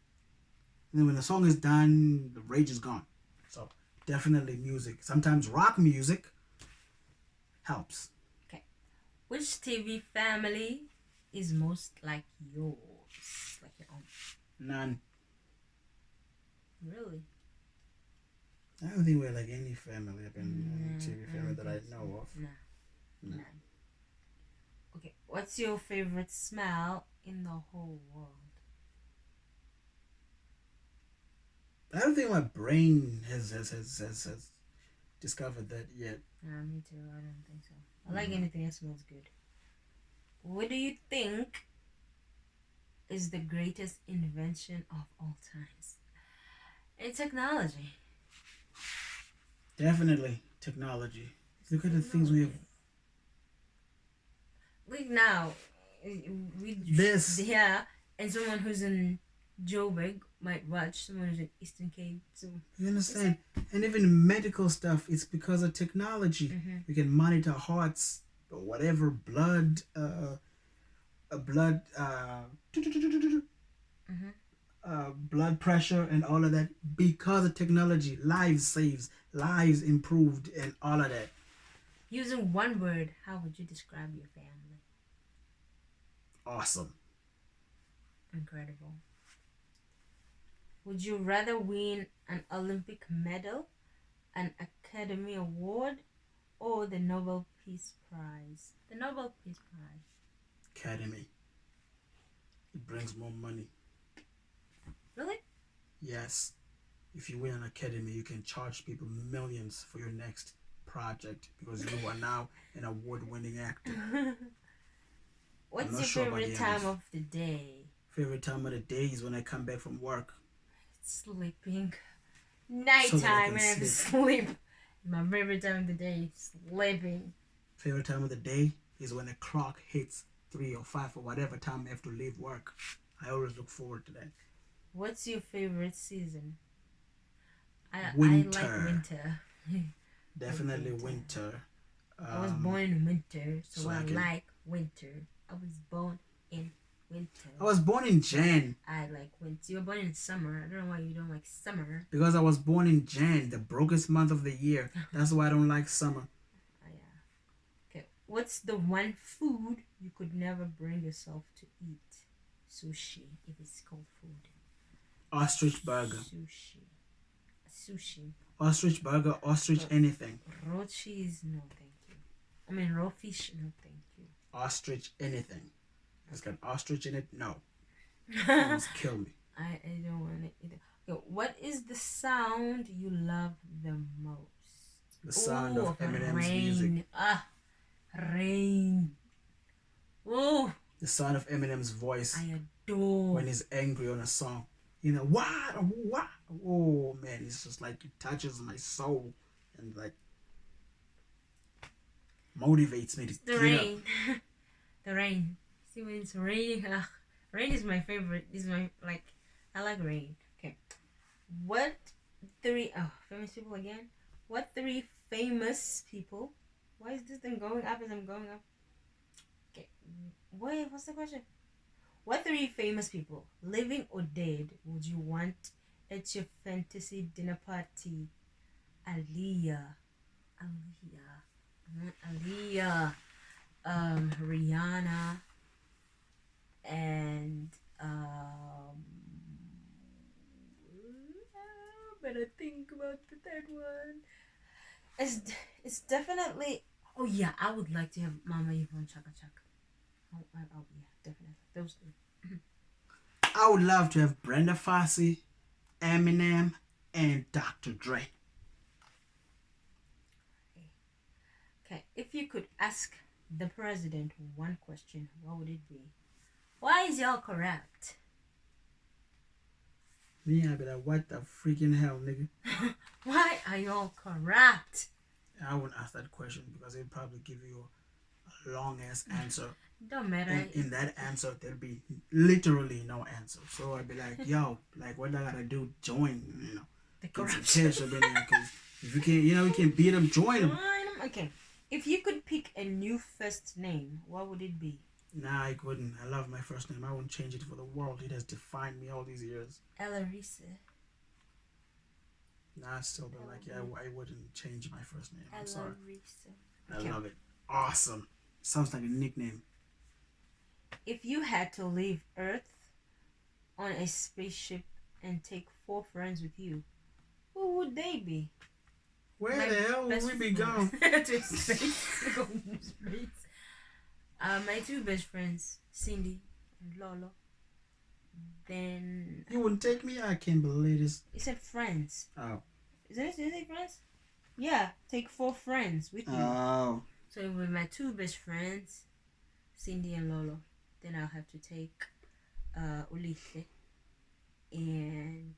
and then when the song is done, the rage is gone. So definitely music. Sometimes rock music helps. Okay. Which TV family is most like yours? Like your own? None. Really? I don't think we're like any family up in TV family that I know of. Nah. No. None. Okay. What's your favorite smell in the whole world? I don't think my brain has discovered that yet. Nah, me too. I don't think so. I like anything that smells good. What do you think is the greatest invention of all times? It's technology. Definitely technology. Look at the things we have. Like now, This. yeah, and someone who's in Joburg might watch someone who's in Eastern Cape. So You understand? And even medical stuff, it's because of technology. We can monitor hearts, or whatever, blood, blood pressure, and all of that, because of technology. Lives saves, lives improved, and all of that. Using one word, how would you describe your family? Awesome. Incredible. Would you rather win an Olympic medal, an Academy Award, or the Nobel Peace Prize? The Nobel Peace Prize. Academy. It brings more money. Really? Yes. If you win an academy, you can charge people millions for your next project because you are now an award-winning actor. What's your favorite time of the day? Favorite time of the day is when I come back from work. Sleeping. Nighttime and sleep. My favorite time of the day is sleeping. Favorite time of the day is when the clock hits 3 or 5 or whatever time I have to leave work. I always look forward to that. What's your favorite season? Winter. I like winter. Definitely winter. I was born in winter, so I like winter. I was born in winter. I was born in Jan. I like winter. You were born in summer. I don't know why you don't like summer. Because I was born in Jan, the brokest month of the year. That's why I don't like summer. Oh, yeah. Okay. What's the one food you could never bring yourself to eat? Sushi, if it's cold food. Ostrich burger. Sushi. Ostrich burger, ostrich anything. Raw cheese, no thank you. I mean raw fish, no thank you. Ostrich anything. It's got ostrich in it? No. Almost kill me. I don't want it either. Okay, what is the sound you love the most? The sound of Eminem's music. Rain. Oh. The sound of Eminem's voice. I adore. When he's angry on a song. You know, what? Oh, man, it's just like it touches my soul and like motivates me to the rain. The rain. See when it's raining. Rain is my favorite. I like rain. Okay. What three famous people again? What three famous people? Why is this thing going up as I'm going up? Okay. Wait, what's the question? What three famous people, living or dead, would you want at your fantasy dinner party? Aaliyah, Rihanna, and better think about the third one. It's definitely. Oh yeah, I would like to have Mama Yvonne Chaka Chaka. Oh yeah, definitely those three. I would love to have Brenda Fassie, Eminem, and Dr. Dre. Okay, if you could ask the president one question, what would it be? Why is y'all corrupt? Me, I'd be like, what the freaking hell, nigga? Why are y'all corrupt? I wouldn't ask that question because it'd probably give you a long ass answer. Don't matter. And in that answer, there'd be literally no answer. So I'd be like, yo, like, what I gotta do? Join, you know. The Get some corruption. cash up in there. Because if you can't, you know, you can beat them, join them. Okay. If you could pick a new first name, what would it be? Nah, I couldn't. I love my first name. I wouldn't change it for the world. It has defined me all these years. Elarisa. Nah, I still don't like it. I wouldn't change my first name. I'm sorry. Okay. I love it. Awesome. Sounds like a nickname. If you had to leave Earth on a spaceship and take 4 friends with you, who would they be? Where My the hell would best we be friends. going? To space. Go to space. My 2 best friends, Cindy and Lolo. Then You wouldn't take me? I can't believe this. you said friends. Oh. Did I say friends? Yeah, take 4 friends with you. Oh. So with my 2 best friends, Cindy and Lolo, then I'll have to take Ulihle and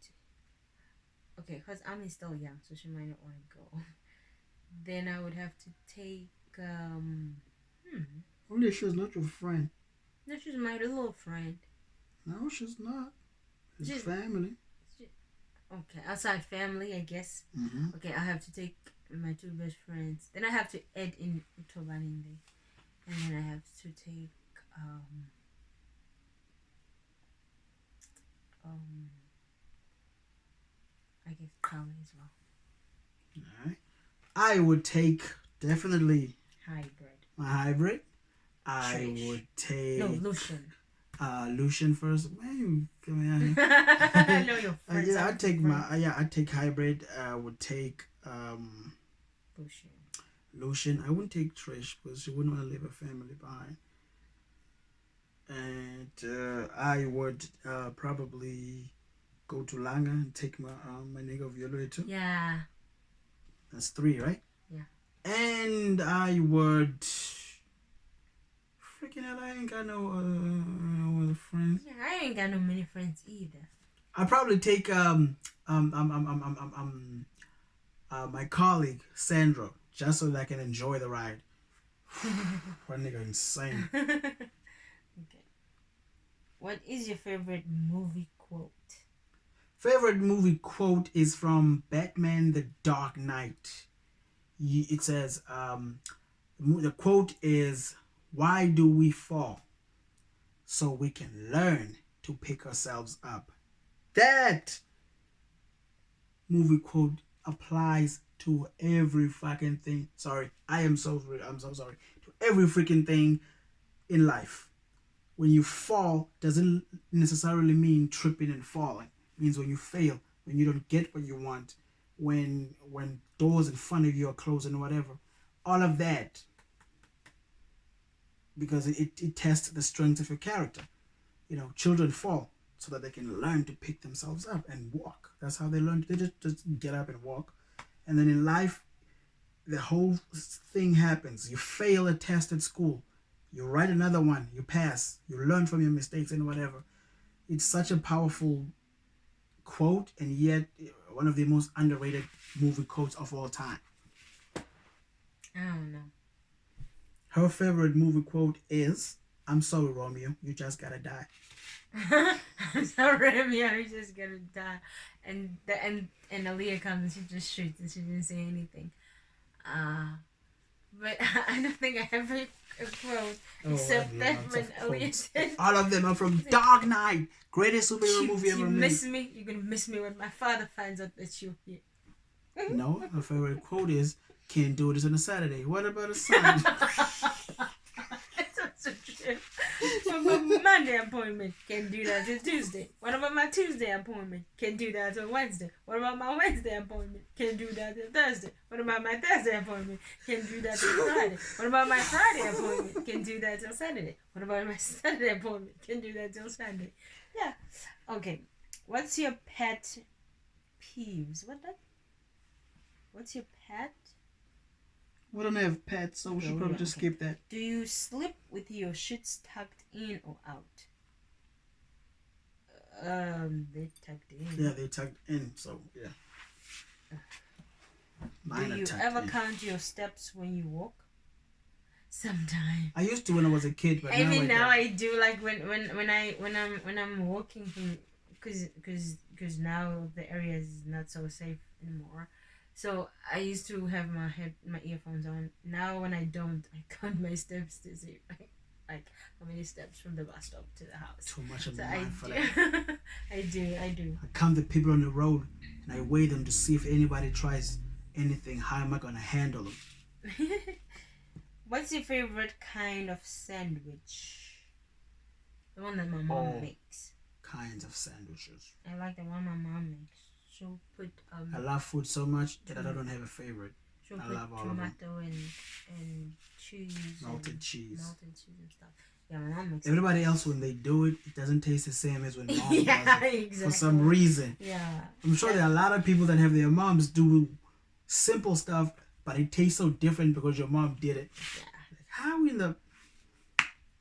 okay, because I'm still young, so she might not want to go. Then I would have to take Only she's not your friend. no, she's my little friend. No, she's not. It's She's- family. Okay, outside family, I guess. Mm-hmm. Okay, I have to take my 2 best friends. Then I have to add in Utobaninde. And then I have to take I guess Kali as well. Alright. I would take definitely Hybrid. my hybrid. I Trish. would take No, Lucian. Lucian first. Man, you coming out here? I know your friends. Yeah, are I'd take different. I'd take hybrid. I would take Lucian. Lucian. I wouldn't take Trish because she wouldn't want to leave her family behind. And I would probably go to Langa and take my nigga Violet too. Yeah. That's 3, right? Yeah. And I would freaking hell, I ain't got no other friends. Yeah, I ain't got no many friends either. I'd probably take my colleague Sandra just so that I can enjoy the ride. That nigga insane. Okay. What is your favorite movie quote? Favorite movie quote is from Batman: The Dark Knight. It says, the quote is, "Why do we fall? So we can learn to pick ourselves up." That movie quote applies to every fucking thing. Sorry, I'm so sorry. To every freaking thing in life. When you fall, doesn't necessarily mean tripping and falling. It means when you fail, when you don't get what you want, when doors in front of you are closed and whatever. All of that. Because it tests the strength of your character. You know, children fall so that they can learn to pick themselves up and walk. That's how they learn. They just get up and walk. And then in life, the whole thing happens. You fail a test at school. You write another one. You pass. You learn from your mistakes and whatever. It's such a powerful quote, and yet one of the most underrated movie quotes of all time. I don't know. Her favorite movie quote is, "I'm sorry, Romeo. You just gotta die." I'm sorry, Romeo. You just gonna die. And Aaliyah comes and she just shoots and she didn't say anything. But I don't think I have a quote except that when Aaliyah said, all of them are from Dark Knight, greatest superhero movie ever you made. miss me. You're gonna miss me when my father finds out that you're here. No, her favorite quote is, "Can't do this on a Saturday. What about a Sunday?" That's so true. about my Monday appointment? Can do that till Tuesday. What about my Tuesday appointment? Can do that till Wednesday. What about my Wednesday appointment? Can do that till Thursday. What about my Thursday appointment? Can do that till Friday. What about my Friday appointment? Can do that till Saturday. What about my Saturday appointment? Can do that till Sunday. Yeah. Okay. What's your pet peeves? What's your pet? We don't have pets, so we should probably just skip that. Do you sleep with your shits tucked in or out? They're tucked in. Yeah, they're tucked in, so yeah. Mine do you ever count your steps when you walk? Sometimes. I used to when I was a kid, but now I do. Like when I'm walking from, because now the area is not so safe anymore. So I used to have my earphones on. Now when I don't, I count my steps to see like how many steps from the bus stop to the house. Too much of my mind for that. I do. I count the people on the road and I weigh them to see if anybody tries anything. How am I gonna handle them? What's your favorite kind of sandwich? The one that my mom makes. Kinds of sandwiches. I like the one my mom makes. She'll put I love food so much that I don't have a favorite. I love all of them. Tomato and cheese. Melted cheese and stuff. Yeah, my mom makes everybody else when they do it, it doesn't taste the same as when mom does it. Exactly. For some reason. Yeah. I'm sure there are a lot of people that have their moms do simple stuff, but it tastes so different because your mom did it. Yeah. Like, how in the...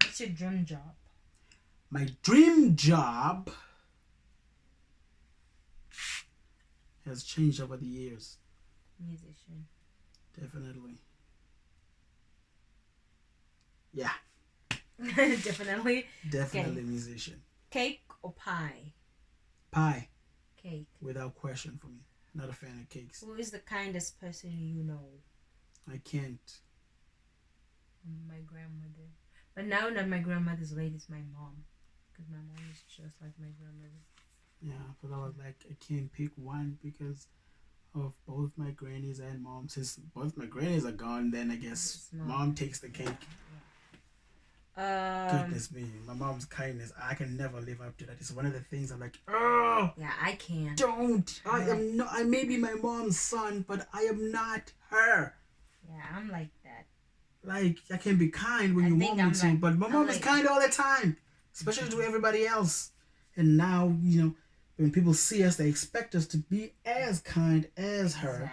What's your dream job? My dream job has changed over the years. Musician. Definitely. Yeah. Definitely. Definitely musician. Cake or pie? Pie. Cake. Without question for me. Not a fan of cakes. Who is the kindest person you know? I can't. My grandmother. But now that my grandmother's late, it's my mom. Because my mom is just like my grandmother. Yeah, but I was like, I can't pick one because of both my grannies and mom. Since both my grannies are gone, then I guess mom takes the cake. Goodness me, my mom's kindness, I can never live up to that. It's one of the things I'm like, oh yeah, I can't. Don't. I am not. I may be my mom's son, but I am not her. Yeah, I'm like that. Like, I can be kind when you want me to, but my mom is kind all the time, especially to everybody else. And now, you know, when people see us, they expect us to be as kind as her.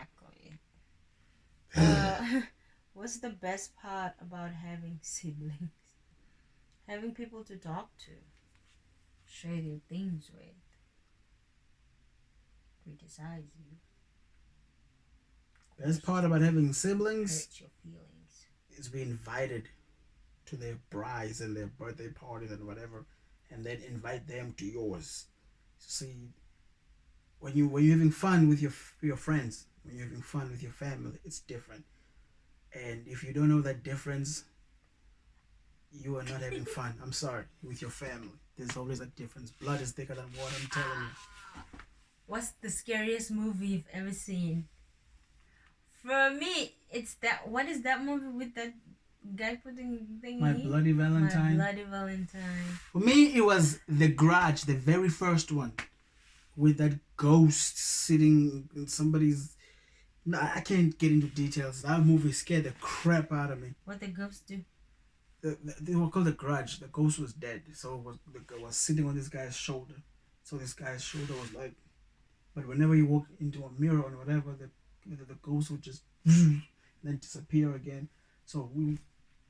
Exactly. What's the best part about having siblings? Having people to talk to, share your things with, criticize you. Best part about having siblings hurt your feelings is being invited to their brides and their birthday parties and whatever, and then invite them to yours. See, when you're having fun with your friends, when you're having fun with your family, it's different. And if you don't know that difference, you are not having fun. I'm sorry, with your family. There's always a difference. Blood is thicker than water, I'm telling you. What's the scariest movie you've ever seen? For me, it's that... What is that movie with that guy putting thing My in? Bloody Valentine. My Bloody Valentine. For me, it was The Grudge, the very first one. With that ghost sitting in somebody's... No, I can't get into details. That movie scared the crap out of me. What the ghost do? They were called The Grudge. The ghost was dead, so it was sitting on this guy's shoulder. So this guy's shoulder was like, but whenever you walk into a mirror or whatever, the ghost would just and then disappear again. So it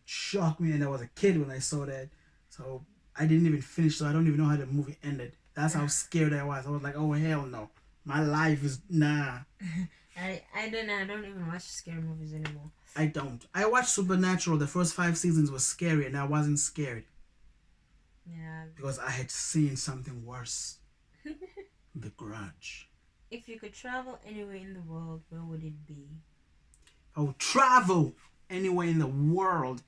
shocked me, and I was a kid when I saw that. So I didn't even finish, so I don't even know how the movie ended. That's how scared I was. I was like, oh hell no, my life is nah. I don't even watch scary movies anymore. I don't. I watched Supernatural. The first 5 seasons was scary, and I wasn't scared. Yeah. Because I had seen something worse. The Grudge. If you could travel anywhere in the world, where would it be? I would travel anywhere in the world.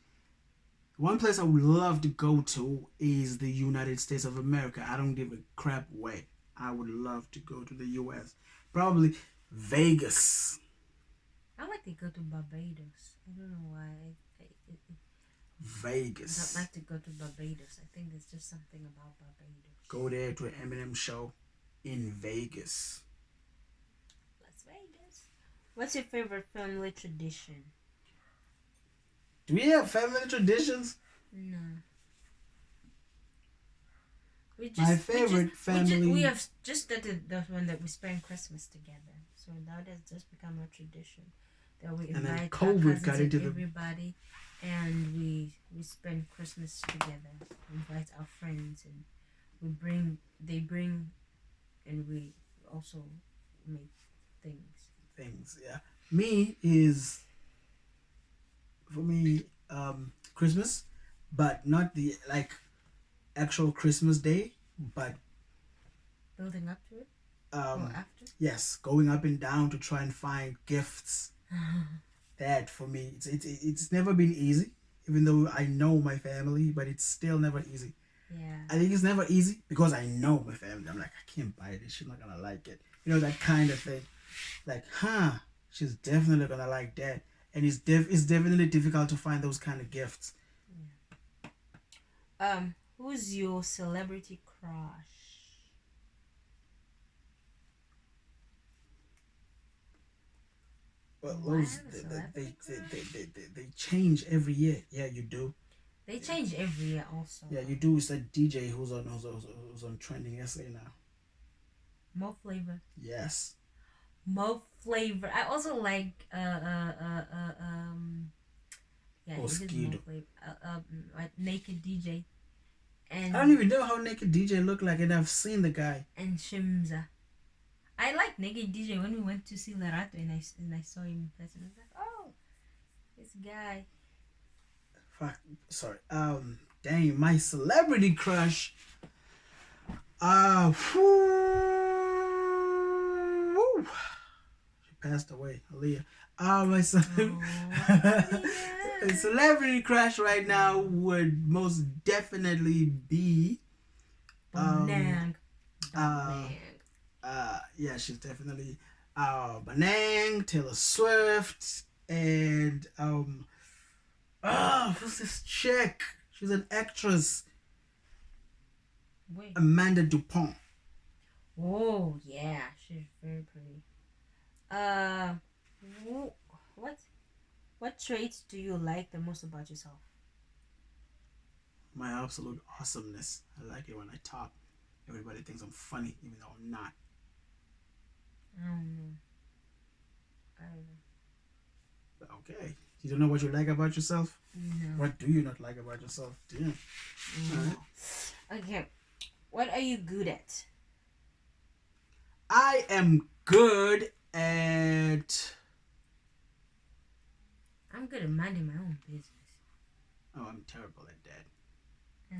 One place I would love to go to is the United States of America. I don't give a crap where. I would love to go to the U.S. Probably Vegas. I like to go to Barbados. I don't know why. Vegas. I'd like to go to Barbados. I think there's just something about Barbados. Go there to an Eminem show in Vegas. Las Vegas. What's your favorite family tradition? Do we have family traditions? No. My favorite family. We have just started the one that we spend Christmas together. So that has just become a tradition that we invite our cousins and everybody, and we spend Christmas together. We invite our friends, and they bring, and we also make things. Yeah. For me, Christmas, but not the actual Christmas day, but building up to it. Or after? Yes, going up and down to try and find gifts. That for me, it's never been easy. Even though I know my family, but it's still never easy. Yeah. I think it's never easy because I know my family. I'm like, I can't buy this. She's not gonna like it. You know, that kind of thing. Like, she's definitely gonna like that. And it's definitely difficult to find those kind of gifts. Yeah. Who's your celebrity crush? Well, those they change every year. Yeah, you do. They change every year, also. Yeah, you do. It's a DJ who's on trending SA now. Mo Flavor. Yes. Mo Flavor. I also like yeah, it is Mo Flavor. Naked DJ. And I don't even know how Naked DJ look like, and I've seen the guy. And Shimza. I like Naked DJ when we went to see Lerato, and I saw him in person. I was like, oh, this guy. Fuck. Sorry. Dang, my celebrity crush. She passed away, Aaliyah. My celebrity crush right now would most definitely be Banang. Yeah, she's definitely Banang, Taylor Swift, and who's this chick? She's an actress. Wait. Amanda Dupont. Oh yeah, she's very pretty. What traits do you like the most about yourself? My absolute awesomeness. I like it when I talk. Everybody thinks I'm funny, even though I'm not. I don't know. Okay. You don't know what you like about yourself? No. What do you not like about yourself? Damn. Right. Okay. What are you good at? I am good at... I'm good at minding my own business. Oh, I'm terrible at that.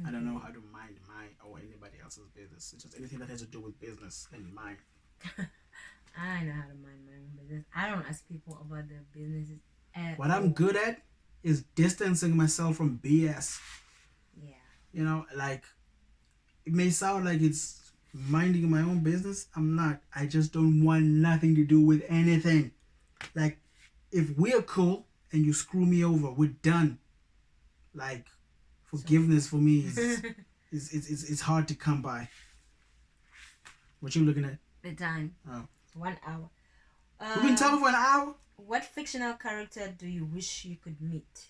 I don't know how to mind my or anybody else's business. It's just anything that has to do with business and mine. I know how to mind my own business. I don't ask people about their businesses at What I'm good at is distancing myself from BS. Yeah. You know, like, it may sound like it's minding my own business. I'm not. I just don't want nothing to do with anything. Like, if we're cool and you screw me over, we're done. Like, forgiveness for me is it's hard to come by. What you looking at? The time. Oh. It's 1 hour. We've been talking for an hour? What fictional character do you wish you could meet?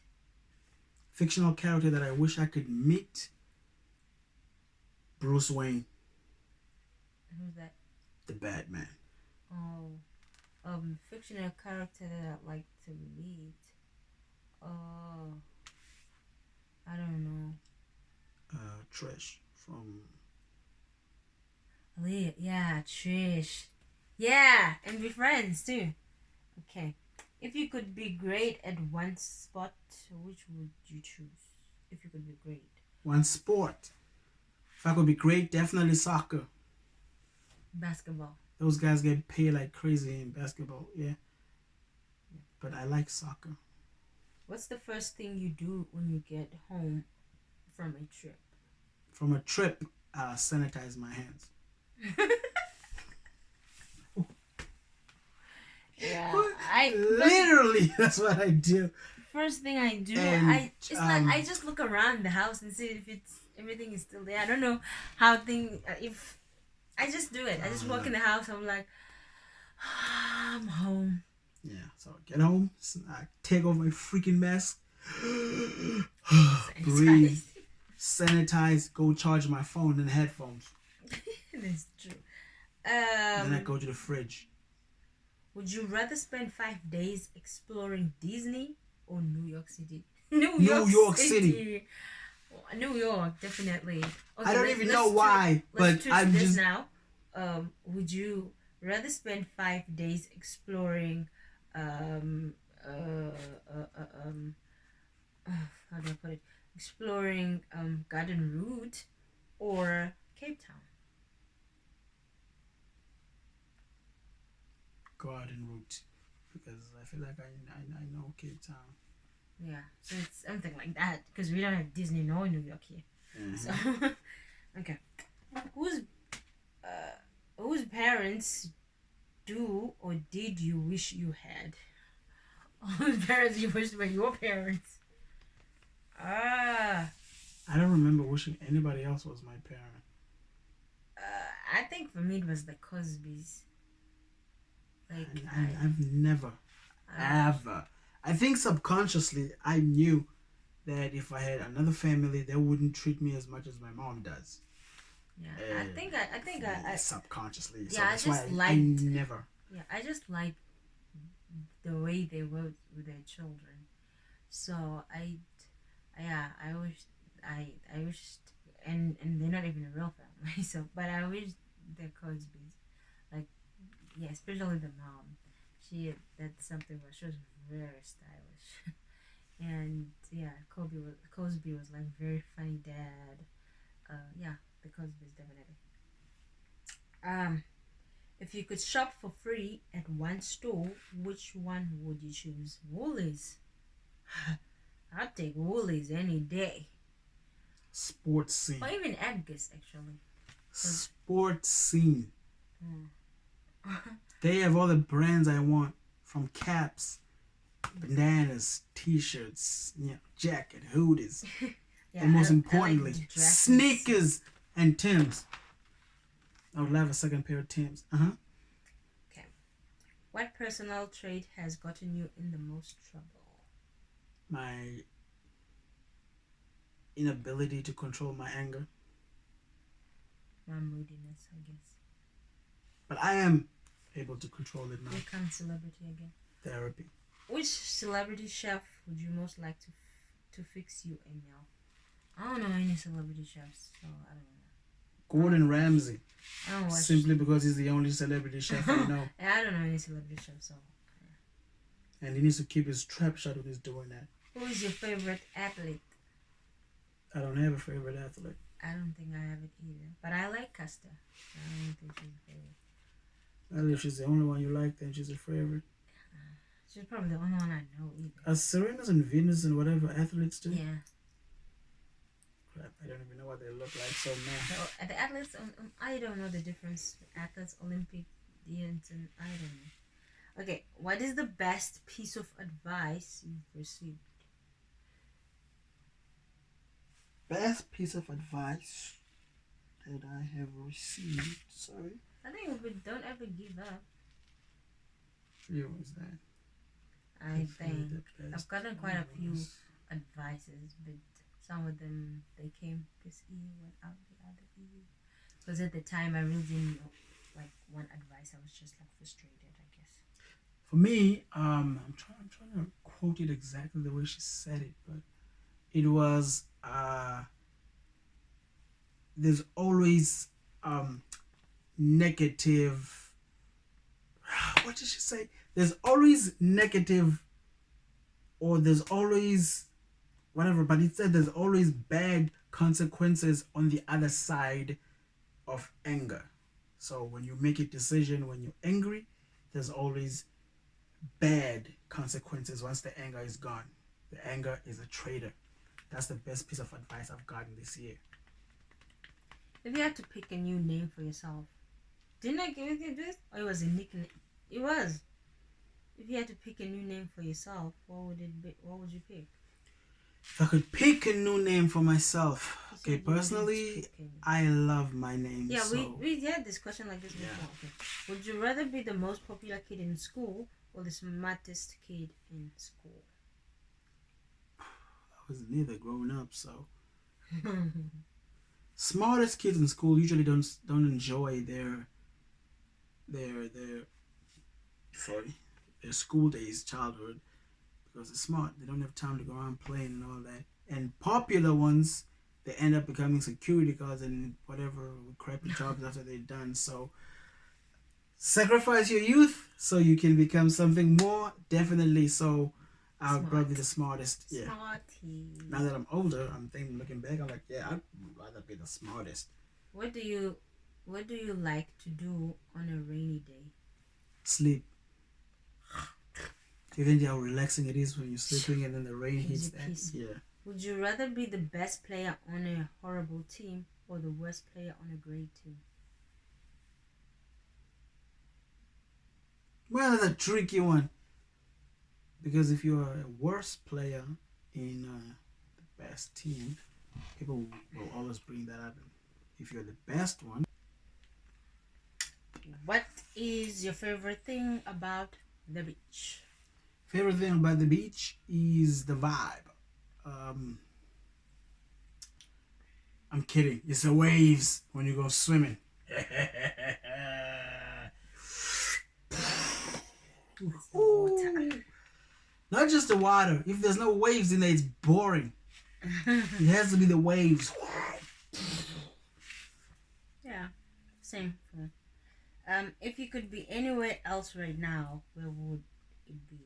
Fictional character that I wish I could meet? Bruce Wayne. Who's that? The Batman. Oh. Fictional character that I'd like to meet. Oh. I don't know. Trish from... Yeah, Trish. Yeah, and be friends too. Okay. If you could be great at one sport, which would you choose? If you could be great. One sport. If I could be great, definitely soccer. Basketball. Those guys get paid like crazy in basketball, yeah. But I like soccer. What's the first thing you do when you get home from a trip? From a trip, sanitize my hands. Yeah, literally, that's what I do. first thing I do. And, It's not. I just look around the house and see if it's everything is still there. I don't know how if I just do it. I just walk in the house. I'm like, I'm home. Yeah, so get home, I take off my freaking mask, breathe, sanitize, go charge my phone and headphones. That's true. Then I go to the fridge. Would you rather spend 5 days exploring Disney or New York City? New York City. New York, definitely. Okay, I don't even know why, but I'm just now. Would you rather spend 5 days exploring how do I put it? Exploring Garden Route or Cape Town? Garden Route, because I feel like I know Cape Town. Yeah, so it's something like that because we don't have Disney nor New York here. So okay, whose parents do or did you wish you had? Whose parents you wish were your parents? I don't remember wishing anybody else was my parent. I think for me it was the Cosbys. Like I've never, ever. I think subconsciously I knew that if I had another family, they wouldn't treat me as much as my mom does. Yeah, I think I subconsciously. Yeah, so that's why I never. Yeah, I just like the way they were with their children. So I wished, and they're not even a real family. So, but I wish the Cosbys, like, yeah, especially the mom. That's something where she was very stylish, and yeah, Cosby was like very funny dad. Yeah, the Cosbys definitely. If you could shop for free at one store, which one would you choose? Woolies. I'd take Woolies any day. Sports scene. Or even Edgar's, actually. Sports scene. They have all the brands I want, from caps, bananas, t-shirts, jacket, hoodies, and most importantly, sneakers and Timbs. I would love a second pair of Timbs. Okay. What personal trait has gotten you in the most trouble? My inability to control my anger. My moodiness, I guess. But I am able to control it now. Here comes celebrity again. Therapy. Which celebrity chef would you most like to fix you a meal? I don't know any celebrity chefs, so I don't know. Gordon Ramsay. I don't watch. Simply because he's the only celebrity chef I know. I don't know any celebrity chefs, so. And he needs to keep his trap shut when he's doing that. Who is your favorite athlete? I don't have a favorite athlete. I don't think I have it either. But I like Custer. I don't think she's a favorite. Well, if she's the only one you like, then she's a favorite. She's probably the only one I know either. As Serena's and Venus and whatever athletes do? Yeah. Crap, I don't even know what they look like, so now. So, the athletes, I don't know the difference. Athletes, Olympians, and I don't know. Okay, what is the best piece of advice you've received? Best piece of advice that I have received. Sorry. I think don't ever give up. Yeah, what was that? I think I've gotten quite a few advices, but some of them they came this year, went out the other year. Because at the time I really didn't know like one advice. I was just like frustrated, I guess. For me, I'm trying to quote it exactly the way she said it, but it was there's always negative. What did she say? There's always negative, or there's always whatever, but it said there's always bad consequences on the other side of anger. So when you make a decision, when you're angry, there's always bad consequences once the anger is gone. The anger is a traitor. That's the best piece of advice I've gotten this year. If you had to pick a new name for yourself, didn't I give you this? Or it was a nickname? It was. If you had to pick a new name for yourself, what would it be? What would you pick? If I could pick a new name for myself, You okay, said you wouldn't personally, pick any. I love my name. Yeah, so we had this question like this before. Okay. Would you rather be the most popular kid in school or the smartest kid in school? I was neither growing up, so smartest kids in school usually don't enjoy their sorry their school days, childhood, because they're smart. They don't have time to go around playing and all that. And popular ones, they end up becoming security guards and whatever crappy jobs after they're done. So sacrifice your youth so you can become something more. Definitely. So I would probably be the smartest. Yeah. Smarty. Now that I'm older, I'm thinking, looking back, I'm like, yeah, I'd rather be the smartest. What do you like to do on a rainy day? Sleep. You think how relaxing it is when you're sleeping and then the rain hits that? Yeah. Would you rather be the best player on a horrible team or the worst player on a great team? Well, that's a tricky one. Because if you're a worst player in the best team, people will always bring that up. If you're the best one. What is your favorite thing about the beach? Favorite thing about the beach is the vibe. I'm kidding. It's the waves when you go swimming. Not just the water. If there's no waves in there, it's boring. It has to be the waves. Yeah, same for me. If you could be anywhere else right now, where would it be?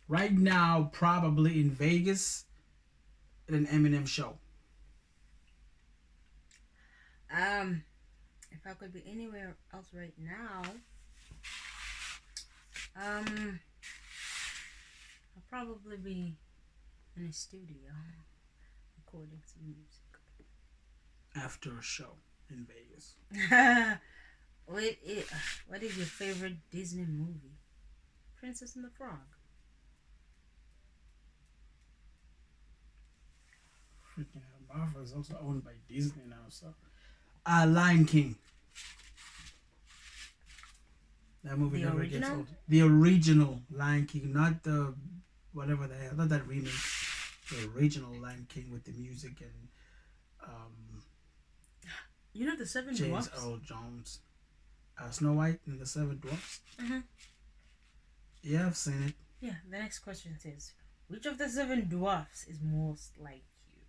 Right now, probably in Vegas at an Eminem show. If I could be anywhere else right now, I'll probably be in a studio recording some music. After a show in Vegas. What is your favorite Disney movie? Princess and the Frog. Freaking hell, Marvel is also owned by Disney now, so. Lion King. That movie The never original? gets old. The original Lion King, not the whatever the hell, not that remake. The original Lion King with the music and You know the Seven James Dwarfs? Earl Jones. Snow White and the Seven Dwarfs. Mm-hmm. Yeah, I've seen it. Yeah, the next question says, which of the Seven Dwarfs is most like you?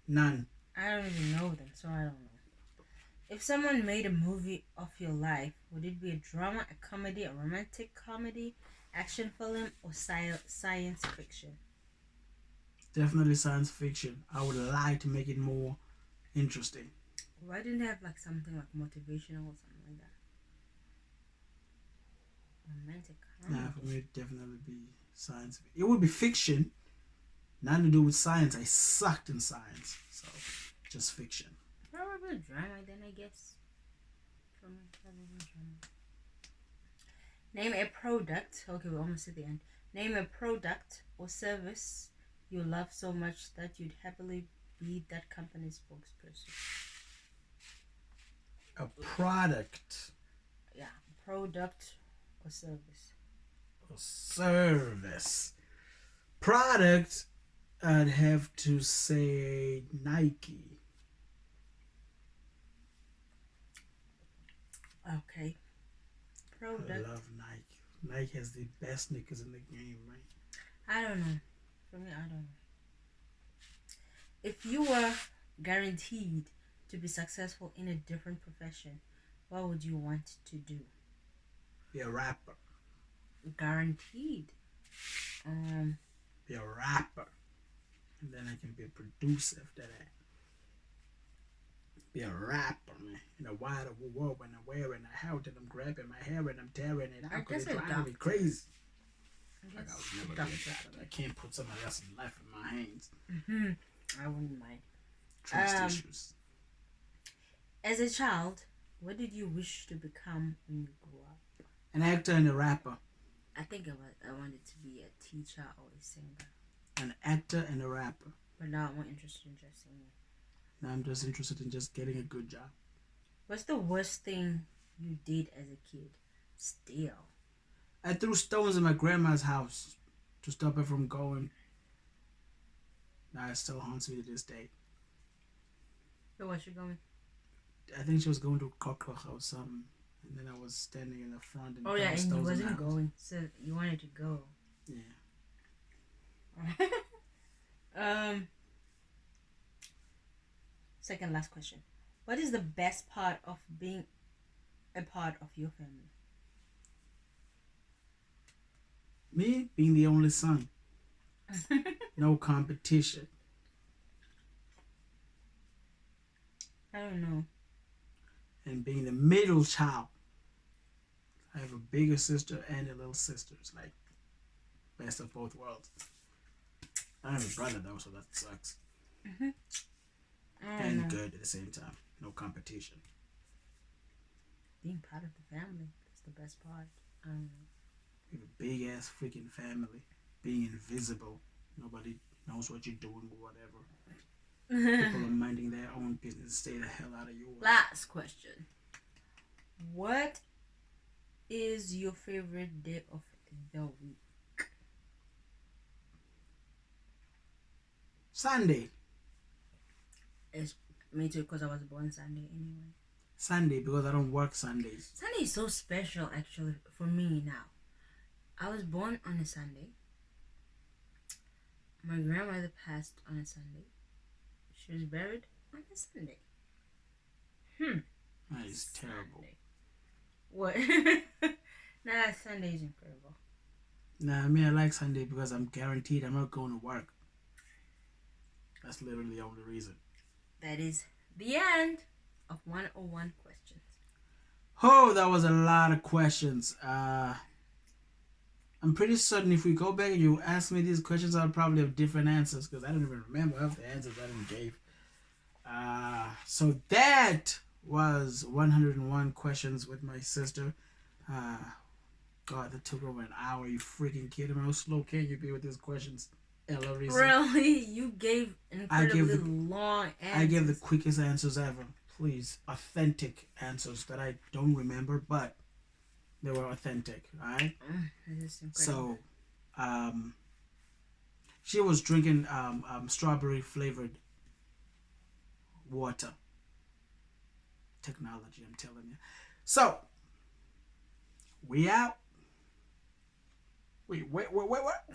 None. I don't even know them, so I don't know. If someone made a movie of your life, would it be a drama, a comedy, a romantic comedy, action film, or science fiction? Definitely science fiction. I would like to make it more interesting. Why didn't they have like something like motivational or something like that? Romantic comedy. Nah, for me, it'd definitely be science. It would be fiction, nothing to do with science. I sucked in science, so just fiction. Probably drama then, I guess. Probably drama. Name a product. Okay, we're almost at the end. Name a product or service you love so much that you'd happily be that company's spokesperson. A product. Yeah, product or service. Or service. Product, I'd have to say Nike. Okay. Product. I love Nike. Nike has the best sneakers in the game, right? I don't know. For me, I don't know. If you were guaranteed to be successful in a different profession, what would you want to do? Be a rapper. Guaranteed. Be a rapper. And then I can be a producer after that. Be a rapper, man. In a wider world when I'm wearing a hat and I'm grabbing my hair and I'm tearing it out because it's driving me crazy. I would never be a doctor. I can't put somebody else's life in my hands. Mm-hmm. I wouldn't mind. Trust issues. As a child, what did you wish to become when you grew up? An actor and a rapper. I think I wanted to be a teacher or a singer. An actor and a rapper. But now I'm more interested in just singing. Now I'm just interested in just getting a good job. What's the worst thing you did as a kid? Steal. I threw stones in my grandma's house to stop her from going. Now it still haunts me to this day. So where's she going? I think she was going to Kokocha or something. And then I was standing in the front and Oh yeah, and you stones in wasn't the house. going. So you wanted to go. Yeah. Second last question. What is the best part of being a part of your family? Me being the only son. No competition. I don't know. And being the middle child. I have a bigger sister and a little sister. It's like best of both worlds. I have a brother though, so that sucks. And good at the same time. No competition. Being part of the family is the best part. I don't know. We have a big ass freaking family. Being invisible. Nobody knows what you're doing or whatever. People are minding their own business. Stay the hell out of yours. Last question. What is your favorite day of the week? Sunday. It's me too, because I was born Sunday anyway. Sunday, because I don't work Sundays. Sunday is so special actually for me now. I was born on a Sunday. My grandmother passed on a Sunday. She was buried on a Sunday. That is terrible. What? Nah, Sunday is incredible. Nah, I mean, I like Sunday because I'm guaranteed I'm not going to work. That's literally the only reason. That is the end of 101 questions. Oh, that was a lot of questions. I'm pretty certain if we go back and you ask me these questions, I'll probably have different answers because I don't even remember half the answers I didn't gave. So that was 101 questions with my sister. God, that took over an hour. You freaking kidding me? How slow can you be with these questions, Ellery? Really? You gave incredibly long answers. I gave the quickest answers ever. Please, authentic answers that I don't remember, but they were authentic. All right. This is incredible. So, she was drinking strawberry flavored water. Technology, I'm telling you. So, we out. Wait, what?